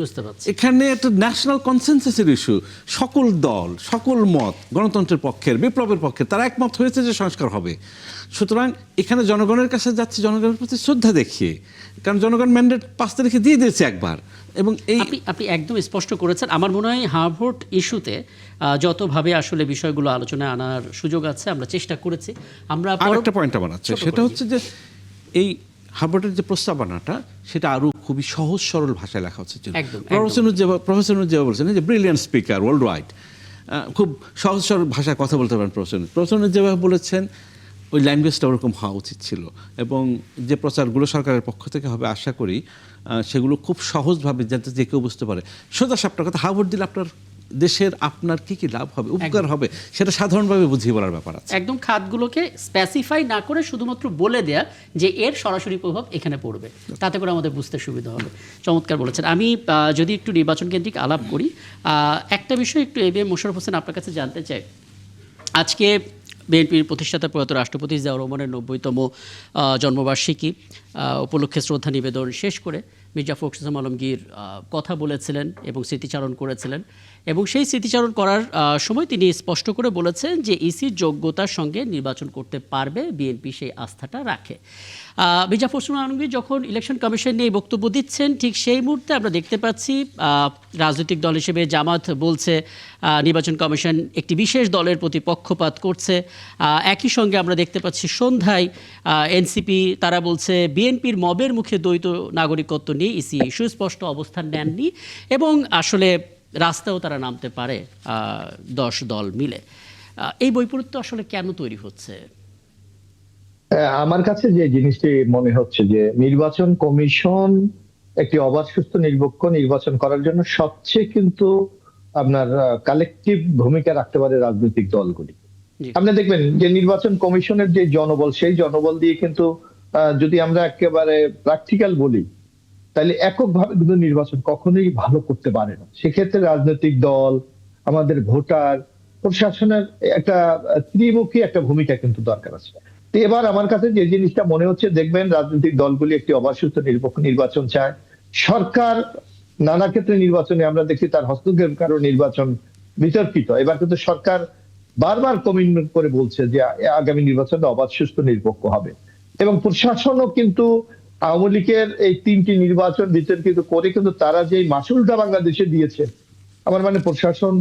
বুঝতে পারছি। এখানে একটা ন্যাশনাল কনসেনসাসের ইস্যু, সকল দল, সকল মত, গণতন্ত্রের পক্ষের, বিপ্লবের পক্ষে, তারা একমত হয়েছে যে সংস্কার হবে। সুতরাং এখানে জনগণের কাছে যাচ্ছে জনগণের প্রতি শ্রদ্ধা দেখিয়ে, কারণ জনগণ ম্যান্ডেট 5 তারিখে দিয়ে দিয়েছে একবার। এবং এই আপনি একদম স্পষ্ট করেছেন। আমার মনে হয় হারভোট ইস্যুতে যতভাবে আসলে বিষয়গুলো আলোচনায় আনার সুযোগ আছে আমরা চেষ্টা করেছি। আমরা আর একটা পয়েন্ট আমার আছে, সেটা হচ্ছে যে এই হার্ভার্ডের যে প্রস্তাবনাটা সেটা আরো খুবই সহজ সরল ভাষায় লেখা হচ্ছে। একদম, প্রফেসর নুজ্জেবা বলছেন যে ব্রিলিয়ান্ট স্পিকার ওয়ার্ল্ড ওয়াইড, খুব সহজ সরল ভাষায় কথা বলতে পারেন প্রফেসর নুজ্জেবা বলেছেন ওই ল্যাঙ্গুয়েজটা ওরকম হওয়া উচিত ছিল, এবং যে প্রচারগুলো সরকারের পক্ষ থেকে হবে আশা করি সেগুলো খুব সহজভাবে যাতে যে কেউ বুঝতে পারে। সোজা সাপটা কথা, হার্ভার্ড দিলে আপনার দেশের আপনার কি কি লাভ হবে, উপকার হবে, সেটা সাধারণভাবে বুঝিয়ে বলার ব্যাপার আছে। একদম খাতগুলোকে স্পেসিফাই না করে শুধুমাত্র বলে দেয়া যে এর সরাসরি প্রভাব এখানে পড়বে, তাতে করে আমাদের বুঝতে সুবিধা হবে। চমৎকার বলেছেন। আমি যদি একটু নির্বাচন কেন্দ্রিক আলাপ করি, একটা বিষয় একটু এবিএম মোশাররফ হোসেন আপনার কাছে জানতে চাই। আজকে বিএনপির প্রতিষ্ঠাতা প্রয়াত রাষ্ট্রপতি জিয়াউর রহমানের 90তম জন্মবার্ষিকী উপলক্ষে শ্রদ্ধা নিবেদন শেষ করে মির্জা ফখরুল ইসলাম আলমগীর কথা বলেছিলেন এবং স্মৃতিচারণ করেছিলেন, এবং সেই স্মৃতিচারণ করার সময় তিনি স্পষ্ট করে বলেছেন যে ইসির যোগ্যতার সঙ্গে নির্বাচন করতে পারবে, বিএনপি সেই আস্থাটা রাখে। মির্জা ফখরুল ইসলাম আলমগীর যখন ইলেকশন কমিশন নিয়ে বক্তব্য দিচ্ছেন, ঠিক সেই মুহূর্তে আমরা দেখতে পাচ্ছি রাজনৈতিক দল হিসেবে জামাত বলছে নির্বাচন কমিশন একটি বিশেষ দলের প্রতি পক্ষপাত করছে। একই সঙ্গে আমরা দেখতে পাচ্ছি সন্ধ্যায় এনসিপি তারা বলছে বিএনপির মবের মুখে দ্বৈত নাগরিকত্ব নিয়ে ইসি সুস্পষ্ট অবস্থান নেননি, এবং আসলে রাস্তাও তারা নামতে পারে 10 দল মিলে। এই বৈপরীত্য আসলে কেন তৈরি হচ্ছে? আমার কাছে যে জিনিসটি মনে হচ্ছে যে নির্বাচন কমিশন একটি অবাধ সুষ্ঠু নিরপেক্ষ নির্বাচন করার জন্য সবচেয়ে কিন্তু আপনার কালেকটিভ ভূমিকা রাখতে পারে রাজনৈতিক দলগুলি। আপনি দেখবেন যে নির্বাচন কমিশনের যে জনবল, সেই জনবল দিয়ে কিন্তু যদি আমরা একেবারে প্র্যাকটিক্যাল বলি, তাহলে এককভাবে কিন্তু নির্বাচন কখনোই ভালো করতে পারে না। সেক্ষেত্রে রাজনৈতিক দল, আমাদের ভোটার, প্রশাসনের একটা ত্রিমুখী একটা ভূমিকা কিন্তু দরকার আছে। তো এবার আমার কাছে যে জিনিসটা মনে হচ্ছে, দেখবেন রাজনৈতিক দলগুলি একটি অবাধ সুষ্ঠু নিরপেক্ষ নির্বাচন চায়। সরকার নানা ক্ষেত্রে নির্বাচনে আমরা দেখি তার হস্তক্ষেপ কারণ নির্বাচন বিতর্কিত। এবার কিন্তু সরকার বারবার কমিটমেন্ট করে বলছে যে আগামী নির্বাচনটা অবাধ সুষ্ঠু নিরপেক্ষ হবে, এবং প্রশাসনও কিন্তু আওয়ামী লীগের এই 3টি নির্বাচন বিতর্কিত করে কিন্তু তারা যে মাসুলটা বাংলাদেশে দিয়েছে, আমার মানে প্রশাসন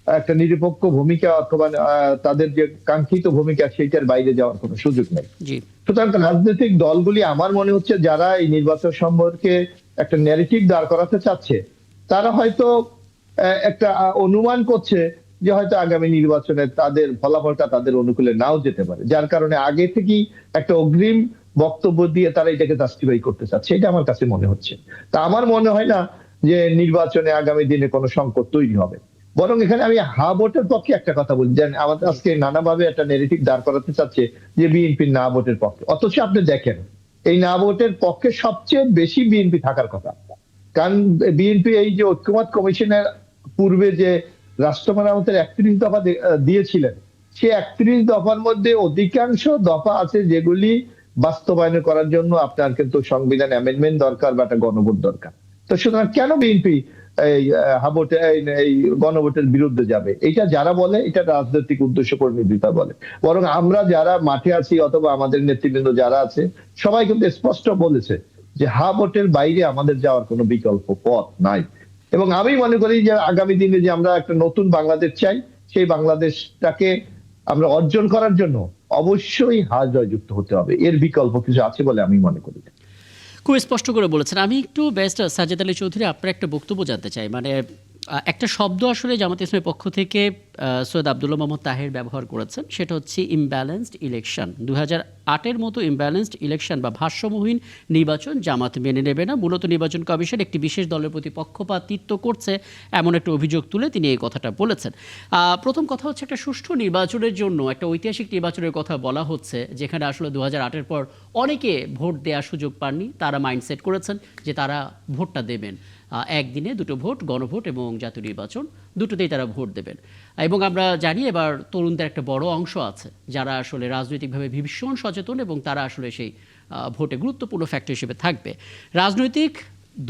একটা নিরপেক্ষ ভূমিকা অথবা তাদের যে কাঙ্ক্ষিত ভূমিকা সেইটার বাইরে যাওয়ার কোনো সুযোগ নেই। সুতরাং রাজনৈতিক দলগুলি আমার মনে হচ্ছে যারা এই নির্বাচন সম্পর্কে একটা ন্যারেটিভ দাঁড় করাতে চাচ্ছে, তারা হয়তো একটা অনুমান করছে যে হয়তো আগামী নির্বাচনে তাদের ফলাফলটা তাদের অনুকূলে নাও যেতে পারে, যার কারণে আগে থেকেই একটা অগ্রিম বক্তব্য দিয়ে তারা এটাকে জাস্টিফাই করতে চাচ্ছে। এটা আমার কাছে মনে হচ্ছে। তা আমার মনে হয় না যে নির্বাচনে আগামী দিনে কোনো সংকট তৈরি হবে, বরং এখানে আমি হা ভোটের পক্ষে একটা কথা বলি, যে আমাদের আজকে নানাভাবে একটা নেগেটিভ দাঁড় করাতে চাচ্ছে যে বিএনপি না ভোটের পক্ষে, অথচ আপনি দেখেন এই না ভোটের পক্ষে সবচেয়ে বেশি বিএনপি থাকার কথা। কারণ বিএনপি এই যে ঐক্যমত কমিশনের পূর্বে যে রাষ্ট্র মেরামতের 31 দফা দিয়েছিলেন, সেই 31 দফার মধ্যে অধিকাংশ দফা আছে যেগুলি বাস্তবায়ন করার জন্য আপনার কিন্তু সংবিধান অ্যামেন্ডমেন্ট দরকার বা একটা গণভোট দরকার। তো সুতরাং কেন বিএনপি এই গণভোটের বিরুদ্ধে যাবে? এটা যারা বলে এটা রাজনৈতিক উদ্দেশ্য পরিণীতা বলে, বরং আমরা যারা মাঠে আছি অথবা আমাদের নেতৃবৃন্দ যারা আছে সবাই কিন্তু স্পষ্ট বলেছে যে ভোটের বাইরে আমাদের যাওয়ার কোনো বিকল্প পথ নাই। এবং আমি মনে করি যে আগামী দিনে যে আমরা একটা নতুন বাংলাদেশ চাই, সেই বাংলাদেশটাকে আমরা অর্জন করার জন্য অবশ্যই জয়যুক্ত হতে হবে, এর বিকল্প কিছু আছে বলে আমি মনে করি। খুব স্পষ্ট করে বলেছেন। আমি একটু ব্যারিস্টার সাজেদ আলী চৌধুরী আপনার একটা বক্তব্য জানতে চাই। মানে একটা শব্দ আসলে জামাত ইসলামের পক্ষ থেকে সৈয়দ আব্দুল্লাহ মোহাম্মদ তাহের ব্যবহার করেছেন, সেটা হচ্ছে ইমব্যালেন্সড ইলেকশন। 2008-এর মতো ইমব্যালেন্সড ইলেকশন বা ভারসাম্যহীন নির্বাচন জামাত মেনে নেবে না। মূলত নির্বাচন কমিশন একটি বিশেষ দলের প্রতি পক্ষপাতিত্ব করছে এমন একটা অভিযোগ তুলে তিনি এই কথাটা বলেছেন। প্রথম কথা হচ্ছে একটা সুষ্ঠু নির্বাচনের জন্য একটা ঐতিহাসিক নির্বাচনের কথা বলা হচ্ছে, যেখানে আসলে 2008-এর পর অনেকে ভোট দেওয়ার সুযোগ পাননি, তারা মাইন্ডসেট করেছেন যে তারা ভোটটা দেবেন। একদিনে 2টো ভোট, গণভোট এবং জাতীয় নির্বাচন, দুটোতেই তারা ভোট দেবেন। এবং আমরা জানি এবার তরুণদের একটা বড় অংশ আছে যারা আসলে রাজনৈতিকভাবে ভীষণ সচেতন, এবং তারা আসলে সেই ভোটে গুরুত্বপূর্ণ ফ্যাক্টর হিসেবে থাকবে। রাজনৈতিক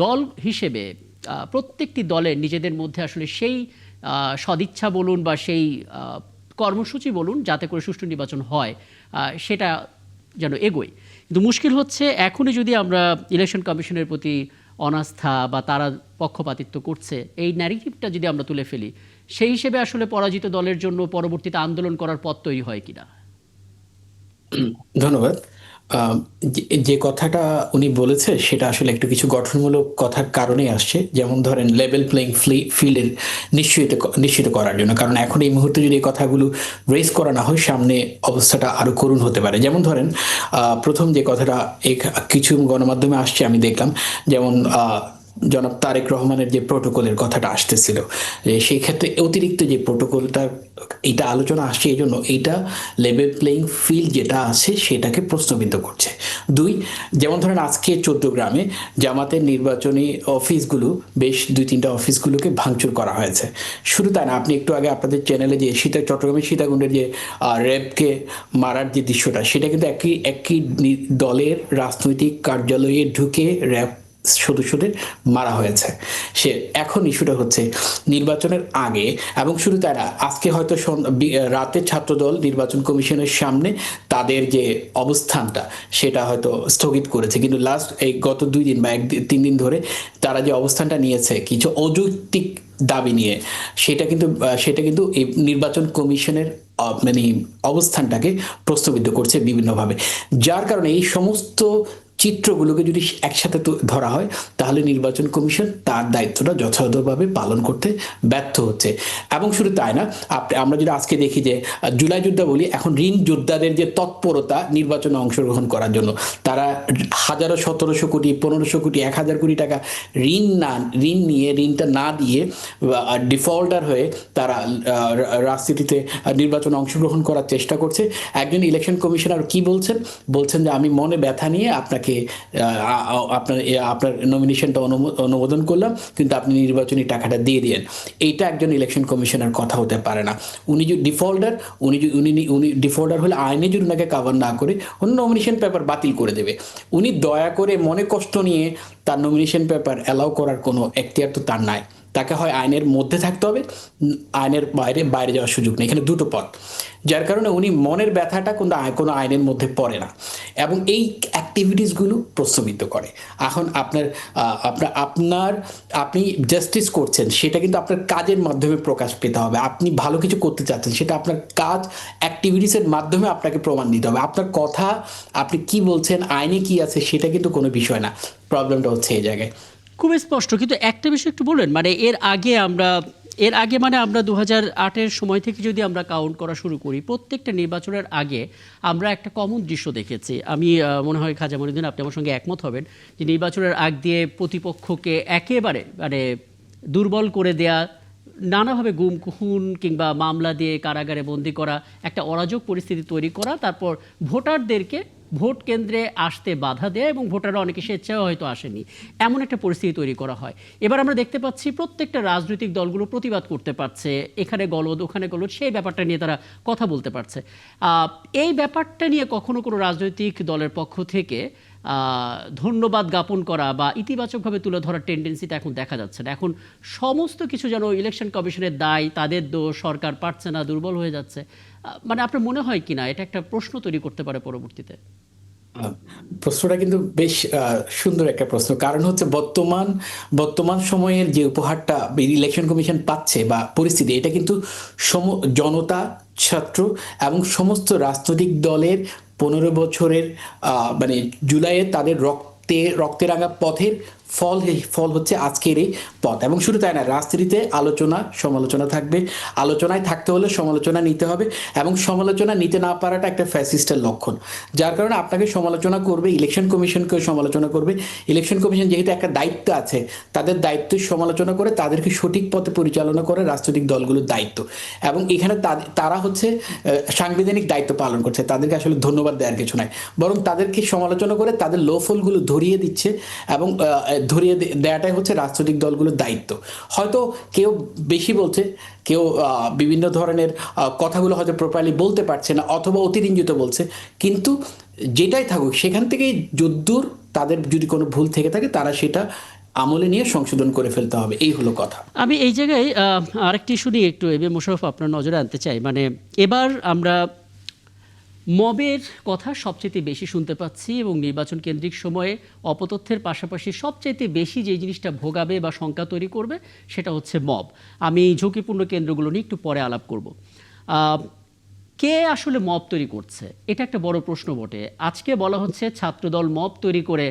দল হিসেবে প্রত্যেকটি দলের নিজেদের মধ্যে আসলে সেই সদিচ্ছা বলুন বা সেই কর্মসূচি বলুন যাতে করে সুষ্ঠু নির্বাচন হয়, সেটা যেন এগোয়। কিন্তু মুশকিল হচ্ছে এখনই যদি আমরা ইলেকশন কমিশনের প্রতি অনাস্থা বা তারা পক্ষপাতিত্ব করছে এই ন্যারেটিভটা যদি আমরা তুলে ফেলি, সেই হিসেবে আসলে পরাজিত দলের জন্য পরবর্তীতে আন্দোলন করার পথ তৈরি হয় কিনা। ধন্যবাদ। যে কথাটা উনি বলেছে সেটা আসলে একটু কিছু গঠনমূলক কথার কারণে আসছে, যেমন ধরেন লেভেল প্লেইং ফিল্ডের নিশ্চিত করার জন্য। কারণ এখন এই মুহূর্তে যদি এই কথাগুলো রেজ করা না হয়, সামনে অবস্থাটা আরো করুণ হতে পারে। যেমন ধরেন প্রথম যে কথাটা কিছু গণমাধ্যমে আসছে আমি দেখলাম, যেমন জনাব তারেক রহমানের যে প্রোটোকলের কথাটা আসতেছিল, সেই ক্ষেত্রে অতিরিক্ত যে প্রোটোকলটা এটা আলোচনা আসছে, এই জন্য এইটা লেভেল প্লেইং ফিল্ড যেটা আছে সেটাকে প্রশ্নবিদ্ধ করছে। দুই, যেমন ধরেন আজকে চৌদ্দগ্রামে জামাতের নির্বাচনী অফিসগুলো, বেশ 2-3টা অফিসগুলোকে ভাঙচুর করা হয়েছে। শুধু তাই না, আপনি একটু আগে আপনাদের চ্যানেলে যে চট্টগ্রামের সীতাকুণ্ডের যে র্যাবকে মারার যে দৃশ্যটা, সেটা কিন্তু একই দলের রাজনৈতিক কার্যালয়ে ঢুকে র্যাব সদস্যদের মারা হয়েছে। এখন ইস্যুটা হচ্ছে নির্বাচনের আগে, এবং শুধু তাই না, আজকে হয়তো রাতে ছাত্রদল নির্বাচন কমিশনের সামনে তাদের যে অবস্থানটা সেটা হয়তো স্থগিত করেছে, কিন্তু লাস্ট এই গত 2 দিন বা 3 দিন ধরে তারা যে অবস্থানটা নিয়েছে কিছু অযৌক্তিক দাবি নিয়ে, সেটা কিন্তু এই নির্বাচন কমিশনের মানে অবস্থানটাকে প্রশ্নবিদ্ধ করছে বিভিন্নভাবে। যার কারণে এই সমস্ত চিত্রগুলোকে যদি একসাথে ধরা হয়, তাহলে নির্বাচন কমিশন তার দায়িত্বটা যথাযথভাবে পালন করতে ব্যর্থ হচ্ছে। এবং শুধু তাই না, আমরা যদি আজকে দেখি যে জুলাই যোদ্ধা বলি, এখন ঋণ যোদ্ধাদের যে তৎপরতা নির্বাচনে অংশগ্রহণ করার জন্য, তারা 1700 কোটি 1500 কোটি 1000 কোটি টাকা ঋণ নিয়ে ঋণটা না দিয়ে ডিফল্টার হয়ে তারা রাজনীতিতে নির্বাচনে অংশগ্রহণ করার চেষ্টা করছে। একজন ইলেকশন কমিশনার কি বলছেন যে আমি মনে ব্যথা নিয়ে আপনাকে আপনার নমিনেশনটা অনুমোদন করলাম, কিন্তু আপনি নির্বাচনী টাকাটা দিয়ে দিয়েন। এইটা একজন ইলেকশন কমিশনার কথা হতে পারে না। উনি ডিফল্টার হলে আইনে যদি ওনাকে কভার না করে অন্য নমিনেশন পেপার বাতিল করে দেবে। উনি দয়া করে মনে কষ্ট নিয়ে তার নমিনেশন পেপার অ্যালাউ করার কোনো এখতিয়ার তো তার নাই। তাকে হয় আইনের মধ্যে থাকতে হবে, আইনের বাইরে যাওয়ার সুযোগ নেই। এখানে দুটো পথ, যার কারণে উনি মনের ব্যথাটা কোনো আইনের মধ্যে পড়ে না, এবং এই অ্যাক্টিভিটিসগুলো প্রশ্নবিদ্ধ করে। এখন আপনি জাস্টিস করছেন, সেটা কিন্তু আপনার কাজের মাধ্যমে প্রকাশ পেতে হবে। আপনি ভালো কিছু করতে চাচ্ছেন, সেটা আপনার কাজ অ্যাক্টিভিটিসের মাধ্যমে আপনাকে প্রমাণ দিতে হবে। আপনার কথা, আপনি কি বলছেন, আইনে কি আছে, সেটা কিন্তু কোনো বিষয় না। প্রবলেমটা হচ্ছে এই জায়গায়। খুব স্পষ্ট। কিন্তু একটা বিষয় একটু বলবেন, মানে এর আগে মানে আমরা 2008-এর সময় থেকে যদি আমরা কাউন্ট করা শুরু করি, প্রত্যেকটা নির্বাচনের আগে আমরা একটা কমন দৃশ্য দেখেছি। আমি মনে হয় খাজা মনিউদ্দিন আপনি আমার সঙ্গে একমত হবেন যে নির্বাচনের আগ দিয়ে প্রতিপক্ষকে একেবারে মানে দুর্বল করে দেয়া, নানাভাবে গুম খুন কিংবা মামলা দিয়ে কারাগারে বন্দি করা, একটা অরাজক পরিস্থিতি তৈরি করা, তারপর ভোটারদেরকে ভোট কেন্দ্রে আসতে বাধা দেয় এবং ভোটাররা অনেকে স্বেচ্ছায় হয়তো আসেনি, এমন একটা পরিস্থিতি তৈরি করা হয়। এবার আমরা দেখতে পাচ্ছি প্রত্যেকটা রাজনৈতিক দলগুলো প্রতিবাদ করতে পারছে, এখানে গলদ ওখানে গলদ, সেই ব্যাপারটা নিয়ে তারা কথা বলতে পারছে। এই ব্যাপারটা নিয়ে কখনো কোনো রাজনৈতিক দলের পক্ষ থেকে ধন্যবাদ জ্ঞাপন করা বা ইতিবাচকভাবে তুলে ধরার টেন্ডেন্সিটা এখন দেখা যাচ্ছে না। এখন সমস্ত কিছু যেন ইলেকশন কমিশনের দায়, তাদের দোষ, সরকার পারছে না, দুর্বল হয়ে যাচ্ছে। মানে আপনার মনে হয় কিনা এটা একটা প্রশ্ন তৈরি করতে পারে পরবর্তীতে? প্রশ্নটা কিন্তু বেশ সুন্দর একটা প্রশ্ন। কারণ হচ্ছে বর্তমান সময়ের যে উপহারটা ইলেকশন কমিশন পাচ্ছে বা পরিস্থিতি, এটা কিন্তু জনতা, ছাত্র এবং সমস্ত রাজনৈতিক দলের 15 বছরের মানে জুলাইয়ে তাদের রক্তে রাঙা পথের ফল হচ্ছে আজকের এই পথ। এবং শুধু তাই না, রাজনীতিতে সমালোচনা থাকবে। আলোচনায় থাকতে হলে সমালোচনা নিতে হবে, এবং সমালোচনা নিতে না পারাটা একটা ফ্যাসিস্টের লক্ষণ। যার কারণে আপনাকে সমালোচনা করবে, ইলেকশন কমিশনকে সমালোচনা করবে। ইলেকশন কমিশন যেহেতু একটা দায়িত্ব আছে, তাদের দায়িত্ব সমালোচনা করে তাদেরকে সঠিক পথে পরিচালনা করে রাজনৈতিক দলগুলোর দায়িত্ব। এবং এখানে তারা হচ্ছে সাংবিধানিক দায়িত্ব পালন করছে, তাদেরকে আসলে ধন্যবাদ দেওয়ার কিছু নাই, বরং তাদেরকে সমালোচনা করে তাদের লোফলগুলো ধরিয়ে দিচ্ছে, এবং ধরিয়ে দেওয়াটাই হচ্ছে রাজনৈতিক দলগুলোর দায়িত্ব। হয়তো কেউ বেশি বলছে, কেউ বিভিন্ন ধরনের কথাগুলো হয়তো প্রপারলি বলতে পারছে না, অথবা অতিরঞ্জিত বলছে, কিন্তু যেটাই থাকুক সেখান থেকে যদ্দূর তাদের যদি কোনো ভুল থেকে থাকে তারা সেটা আমলে নিয়ে সংশোধন করে ফেলতে হবে, এই হলো কথা। আমি এই জায়গায় আরেকটি ইস্যু নিয়ে একটু এম এ মোশাররফ আপনার নজরে আনতে চাই। মানে এবার আমরা মবের কথা সবচেয়ে বেশি শুনতে পাচ্ছি এবং নির্বাচন কেন্দ্রিক সময়ে অপতথ্যের পাশাপাশি সবচেয়ে বেশি যে জিনিসটা ভোগাবে বা শঙ্কা তৈরি করবে সেটা হচ্ছে মব। আমি ঝুঁকিপূর্ণ কেন্দ্রগুলো নিয়ে একটু পরে আলাপ করব। কে আসলে মব তৈরি করছে এটা একটা বড় প্রশ্ন বটে। আজকে বলা হচ্ছে ছাত্রদল মব তৈরি করে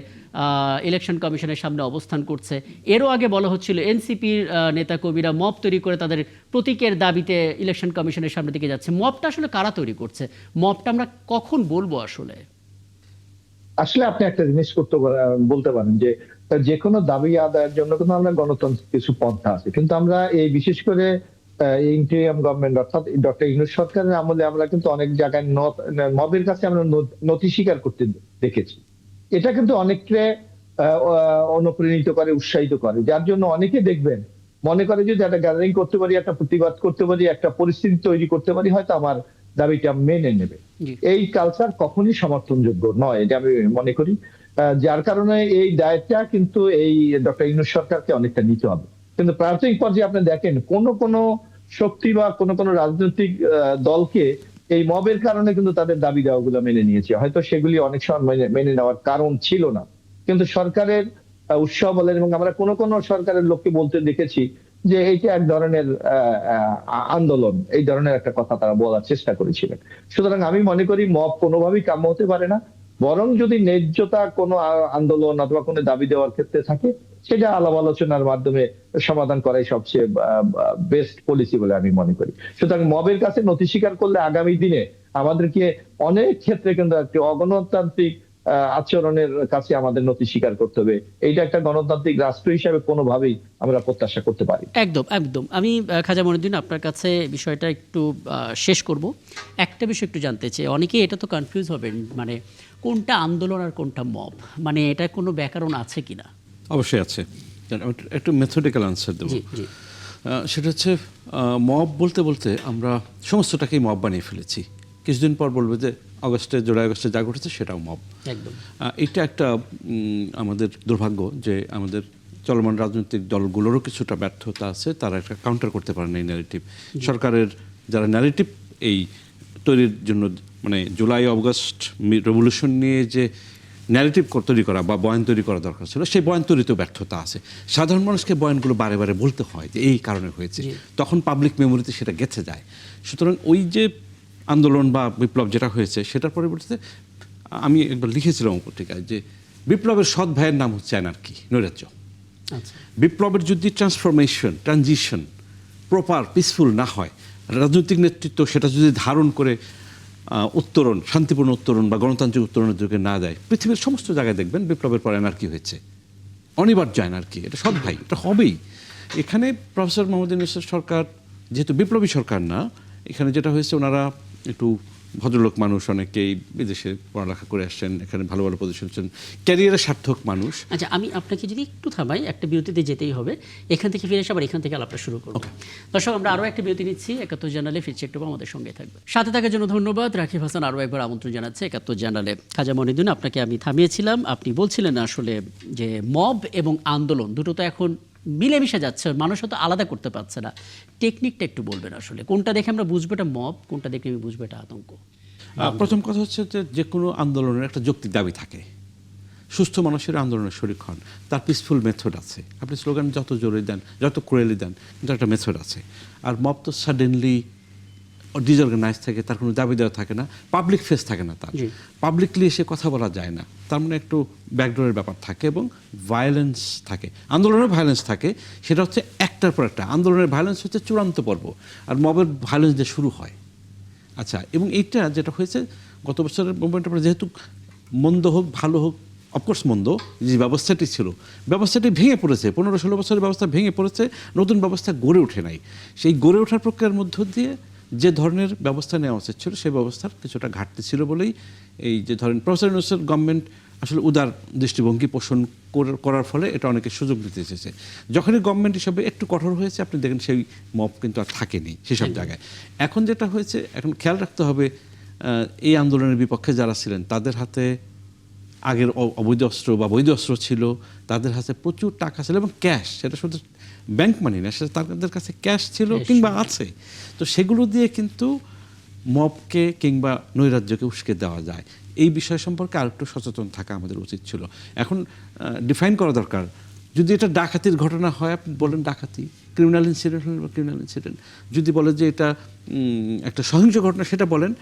ইলেকশন কমিশনের সামনে অবস্থান করছে। এরও আগে বলা হচ্ছিল এনসিপির নেতাকর্মীরা মব তৈরি করে তাদের প্রতীকের দাবিতে ইলেকশন কমিশনের সামনে দিকে যাচ্ছে। মবটা আসলে কারা তৈরি করছে? মবটা আমরা কখন বলবো আসলে? আসলে আপনি একটা জিনিস বলতে পারেন যে যে কোনো দাবি আদায়ের জন্য কিন্তু আমরা গণতান্ত্রিক কিছু পন্থা আছে, কিন্তু আমরা এই বিশেষ করে ইন্টেরিয়াম গভর্নমেন্ট অর্থাৎ ডক্টর ইউনূস সরকারের আমলে আমরা কিন্তু অনেক জায়গায় মবের কাছে আমরা নথি স্বীকার করতে দেখেছি। এটা কিন্তু অনেককে অনুপ্রাণিত করে, উৎসাহিত করে, যার জন্য অনেকে দেখবেন মনে করে যদি একটা গ্যাদারিং করতে পারি, একটা প্রতিবাদ করতে পারি, একটা পরিস্থিতি তৈরি করতে পারি, হয়তো আমার দাবিটা মেনে নেবে। এই কালচার কখনই সমর্থনযোগ্য নয়, এটা আমি মনে করি। যার কারণে এই দায়টা কিন্তু এই ডক্টর ইউনূস সরকারকে অনেকটা নিতে হবে। কিন্তু প্রাথমিক পর্যায়ে আপনি দেখেন কোন শক্তি বা কোন রাজনৈতিক দলকে এই মবের কারণে কিন্তু তাদের দাবি দেওয়াগুলো মেনে নিয়েছে। হয়তো সেগুলি অনেক সময় মেনে নেওয়ার কারণ ছিল না, কিন্তু সরকারের উৎসাহ বলেন, এবং আমরা কোন সরকারের লোককে বলতে দেখেছি যে এইটা এক ধরনের আন্দোলন, এই ধরনের একটা কথা তারা বলার চেষ্টা করেছিলেন। সুতরাং আমি মনে করি মব কোনোভাবেই কাম্য হতে পারে না, বরং যদি ন্যায্যতা কোনো আন্দোলন অথবা কোনো দাবি দেওয়ার ক্ষেত্রে থাকে সেটা আলাপ আলোচনার মাধ্যমে সমাধান করাই সবচেয়ে বেস্ট পলিসি বলে আমি মনে করি। সুতরাং মবের কাছে নথি স্বীকার করলে আগামী দিনে আমাদেরকে অনেক ক্ষেত্রে কিন্তু একটি অগণতান্ত্রিক আচরণের কাছে আমাদের নথি স্বীকার করতে হবে। এইটা একটা গণতান্ত্রিক রাষ্ট্র হিসাবে কোনোভাবেই আমরা প্রত্যাশা করতে পারি। একদম একদম। আমি খাজা মঈনুদ্দিন আপনার কাছে বিষয়টা একটু শেষ করব। একটা বিষয় একটু জানতে চাই, অনেকে এটা তো কনফিউজ হবেন, মানে কোনটা আন্দোলন আর কোনটা মব, মানে এটা কোনো ব্যাকরণ আছে কিনা? অবশ্যই আছে, একটু মেথডিক্যাল আনসার দেবো। সেটা হচ্ছে মব বলতে বলতে আমরা সমস্তটাকেই মব বানিয়ে ফেলেছি। কিছুদিন পর বলবে যে জুলাই আগস্টে যা ঘটেছে সেটাও মব। একদম। এটা একটা আমাদের দুর্ভাগ্য যে আমাদের চলমান রাজনৈতিক দলগুলোরও কিছুটা ব্যর্থতা আছে, তারা একটা কাউন্টার করতে পারে না এই ন্যারেটিভ। সরকারের যারা ন্যারেটিভ এই তৈরির জন্য, মানে জুলাই অগস্ট রেভলিউশন নিয়ে যে ন্যারেটিভ তৈরি করা বা বয়ান তৈরি করা দরকার ছিল, সেই বয়ান তৈরিতেও ব্যর্থতা আছে। সাধারণ মানুষকে বয়ানগুলো বারে বারে বলতে হয় যে এই কারণে হয়েছে, তখন পাবলিক মেমোরিতে সেটা গেঁথে যায়। সুতরাং ওই যে আন্দোলন বা বিপ্লব যেটা হয়েছে সেটার পরিবর্তে আমি একবার লিখেছিলাম পত্রিকায় যে বিপ্লবের সৎ ভাইয়ের নাম হচ্ছে অ্যানার্কি, নৈরাজ্য। বিপ্লবের যদি ট্রানজিশন প্রপার পিসফুল না হয়, রাজনৈতিক নেতৃত্ব সেটা যদি ধারণ করে উত্তরণ, শান্তিপূর্ণ উত্তরণ বা গণতান্ত্রিক উত্তরণের দিকে না দেয়, পৃথিবীর সমস্ত জায়গায় দেখবেন বিপ্লবের পর অ্যানার্কি হয়েছে, অনিবার্য অ্যানার্কি। এটা সৎ ভাই, এটা হবেই। এখানে প্রফেসর মোহাম্মদ ইউনূস সরকার যেহেতু বিপ্লবী সরকার না, এখানে যেটা হয়েছে ওনারা একটু ভদ্রলোক মানুষ, অনেকেই বিদেশে পড়ালেখা করে আসছেন, এখানে ভালো ভালো পজিশন আছেন, ক্যারিয়ারের সার্থক মানুষ। আচ্ছা, আমি আপনাকে যদি একটু থামাই, একটা বিরতিতে যেতেই হবে, এখান থেকে ফিরে এসে আবার এখান থেকে আলাপটা শুরু করব। দর্শক, আমরা আরও একটা বিরতি নিচ্ছি, ৭১ জানালে ফিরছি, একটু আমাদের সঙ্গে থাকবে। সাথে থাকার জন্য ধন্যবাদ। রাকিব হাসান আরও একবার আমন্ত্রণ জানাচ্ছে ৭১ জানালে। খাজা মঈনুদ্দিন, আপনাকে আমি থামিয়েছিলাম, আপনি বলছিলেন আসলে যে মব এবং আন্দোলন দুটো তো এখন মিলেমিশে যাচ্ছে, মানুষ হয়তো আলাদা করতে পারছে না। টেকনিকটা একটু বলবেন, আসলে কোনটা দেখে আমরা বুঝবো এটা মব, কোনটা দেখে আমি বুঝবো এটা আতঙ্ক? প্রথম কথা হচ্ছে যে কোনো আন্দোলনের একটা যৌক্তিক দাবি থাকে। সুস্থ মানুষের আন্দোলনের শরিক হন, তার পিসফুল মেথড আছে। আপনি স্লোগান যত জোরে দেন, যত ক্রুয়েলি দেন, কিন্তু একটা মেথড আছে। আর মব তো সাডেনলি ডিসঅর্গানাইজ থাকে, তার কোনো দাবি দেওয়া থাকে না, পাবলিক ফেস থাকে না, তার পাবলিকলি এসে কথা বলা যায় না, তার মানে একটু ব্যাকডোরের ব্যাপার থাকে এবং ভায়োলেন্স থাকে। আন্দোলনের ভায়োলেন্স থাকে, সেটা হচ্ছে একটার পর একটা। আন্দোলনের ভায়োলেন্স হচ্ছে চূড়ান্ত পর্ব, আর মবের ভায়োলেন্স দিয়ে শুরু হয়। আচ্ছা, এবং এইটা যেটা হয়েছে গত বছরের মুভমেন্টের পরে, যেহেতু মন্দ হোক ভালো হোক, অফকোর্স মন্দ, যে ব্যবস্থাটি ছিল ব্যবস্থাটি ভেঙে পড়েছে, 15-16 বছরের ব্যবস্থা ভেঙে পড়েছে, নতুন ব্যবস্থা গড়ে ওঠে নাই। সেই গড়ে ওঠার প্রক্রিয়ার মধ্য দিয়ে যে ধরনের ব্যবস্থা নেওয়া উচিত ছিল সেই ব্যবস্থার কিছুটা ঘাটতি ছিল বলেই এই যে ধরেন প্রফেসর ইউনূসের গভর্নমেন্ট আসলে উদার দৃষ্টিভঙ্গি পোষণ করার ফলে এটা অনেকে সুযোগ দিতে এসেছে। যখনই গভর্নমেন্ট হিসাবে একটু কঠোর হয়েছে, আপনি দেখেন সেই মব কিন্তু আর থাকেনি সেসব জায়গায়। এখন যেটা হয়েছে, এখন খেয়াল রাখতে হবে এই আন্দোলনের বিপক্ষে যারা ছিলেন তাদের হাতে আগের অবৈধ অস্ত্র বা বৈধ অস্ত্র ছিল, তাদের হাতে প্রচুর টাকা ছিল এবং ক্যাশ, সেটা শুধু ব্যাংক মানি না, সেটা তাদের কাছে ক্যাশ ছিল কিংবা আছে। তো সেগুলো দিয়ে কিন্তু মবকে কিংবা নৈরাজ্যকে উস্কে দেওয়া যায়। এই বিষয় সম্পর্কে আরেকটু সচেতন থাকা আমাদের উচিত ছিল। এখন ডিফাইন করা দরকার, যদি এটা ডাকাতির ঘটনা হয় আপনি বলেন ডাকাতি, ক্রিমিনাল ইনসিডেন্ট হলে ক্রিমিনাল ইনসিডেন্ট, যদি বলে যে এটা একটা সহিংস ঘটনা সেটা বলেন।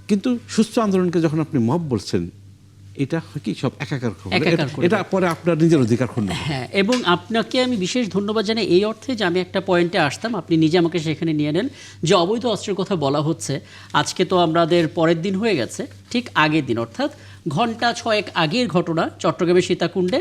কিন্তু সুস্থ আন্দোলনকে যখন আপনি মব বলছেন, এটা কি সব একাকার খবর, এটা পরে আপনার নিজের অধিকার ক্ষুণ্ণ। হ্যাঁ, এবং আপনাকে আমি বিশেষ ধন্যবাদ জানাই এই অর্থে যে আমি একটা পয়েন্টে আসতাম, আপনি নিজে আমাকে সেখানে নিয়ে নেন যে অবৈধ অস্ত্রের কথা বলা হচ্ছে। আজকে তো আমাদের পরের দিন হয়ে গেছে, ঠিক আগের দিন অর্থাৎ ঘন্টা 6 আগের ঘটনা, চট্টগ্রামের সীতাকুণ্ডে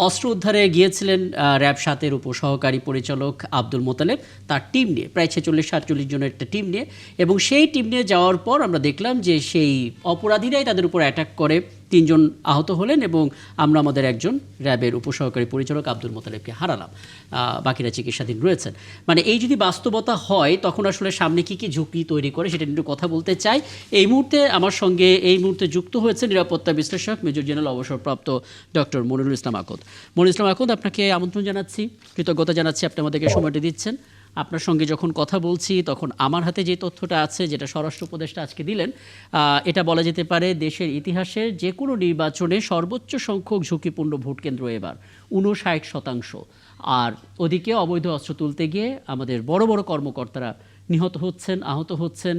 অস্ত্র উদ্ধারে গিয়েছিলেন র্যাব 7-এর উপসহকারী পরিচালক আব্দুল মোতালেব তার টিম নিয়ে, প্রায় 46-47 জনের একটা টিম নিয়ে। এবং সেই টিম নিয়ে যাওয়ার পর আমরা দেখলাম যে সেই অপরাধীরাই তাদের উপর অ্যাটাক করে, 3 জন আহত হলেন এবং আমরা আমাদের একজন র্যাবের উপসহকারী পরিচালক আব্দুল মোতালেবকে হারালাম, বাকিরা চিকিৎসাধীন রয়েছেন। মানে এই যদি বাস্তবতা হয় তখন আসলে সামনে কি কি ঝুঁকি তৈরি করে সেটা নিয়ে কথা বলতে চাই। এই মুহূর্তে আমার সঙ্গে যুক্ত হয়েছে নিরাপত্তা বিশ্লেষক মেজর জেনারেল অবসরপ্রাপ্ত ডক্টর মনিরুল ইসলাম আকদ। মনিরুল ইসলাম আকদ, আপনাকে আমন্ত্রণ জানাচ্ছি, কৃতজ্ঞতা জানাচ্ছি আপনি আমাদেরকে সময়টি দিচ্ছেন। আপনার সঙ্গে যখন কথা বলছি তখন আমার হাতে যে তথ্যটা আছে, যেটা স্বরাষ্ট্র উপদেষ্টা আজকে দিলেন, এটা বলা যেতে পারে দেশের ইতিহাসে যে কোনো নির্বাচনে সর্বোচ্চ সংখ্যক ঝুঁকিপূর্ণ ভোটকেন্দ্র এবার 59%। আর ওদিকে অবৈধ অস্ত্র তুলতে গিয়ে আমাদের বড় বড় কর্মকর্তারা নিহত হচ্ছেন, আহত হচ্ছেন,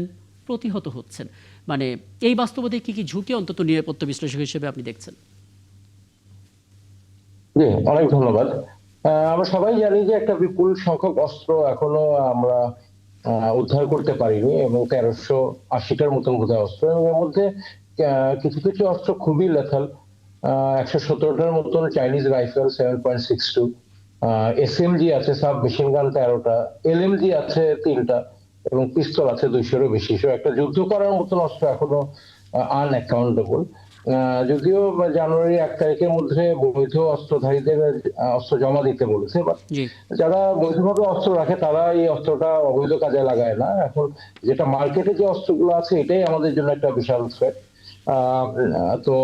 প্রতিহত হচ্ছেন। মানে এই বাস্তবতায় কি কি ঝুঁকি অন্তত নিরাপত্তা বিশ্লেষক হিসেবে আপনি দেখছেন? জি, অনেক ধন্যবাদ। আমরা সবাই জানি যে একটা বিপুল সংখ্যক অস্ত্র এখনো আমরা উদ্ধার করতে পারিনি, এবং 1380টার মতন বোধহয় অস্ত্র, এবং এর মধ্যে কিছু কিছু অস্ত্র খুবই লেথাল। 117টার মতন চাইনিজ রাইফেল 7.62, এসএমজি আছে, সাব মেশিন গান 13টা, এলএমজি আছে 3টা, এবং পিস্তল আছে 200-এরও বেশি। একটা যুদ্ধ করার মতন অস্ত্র এখনো আনঅ্যাকাউন্টেবল। যদিও জানুয়ারি 1 তারিখের মধ্যে বৈধ অস্ত্রধারীদের অস্ত্র জমা দিতে বলেছে, বাট যারা বৈধভাবে অস্ত্র রাখে তারা এই অস্ত্রটা অবৈধ কাজে লাগায় না। এখন যেটা মার্কেটে যে অস্ত্রগুলো আছে এটাই আমাদের জন্য একটা বিশাল থ্রেট। তো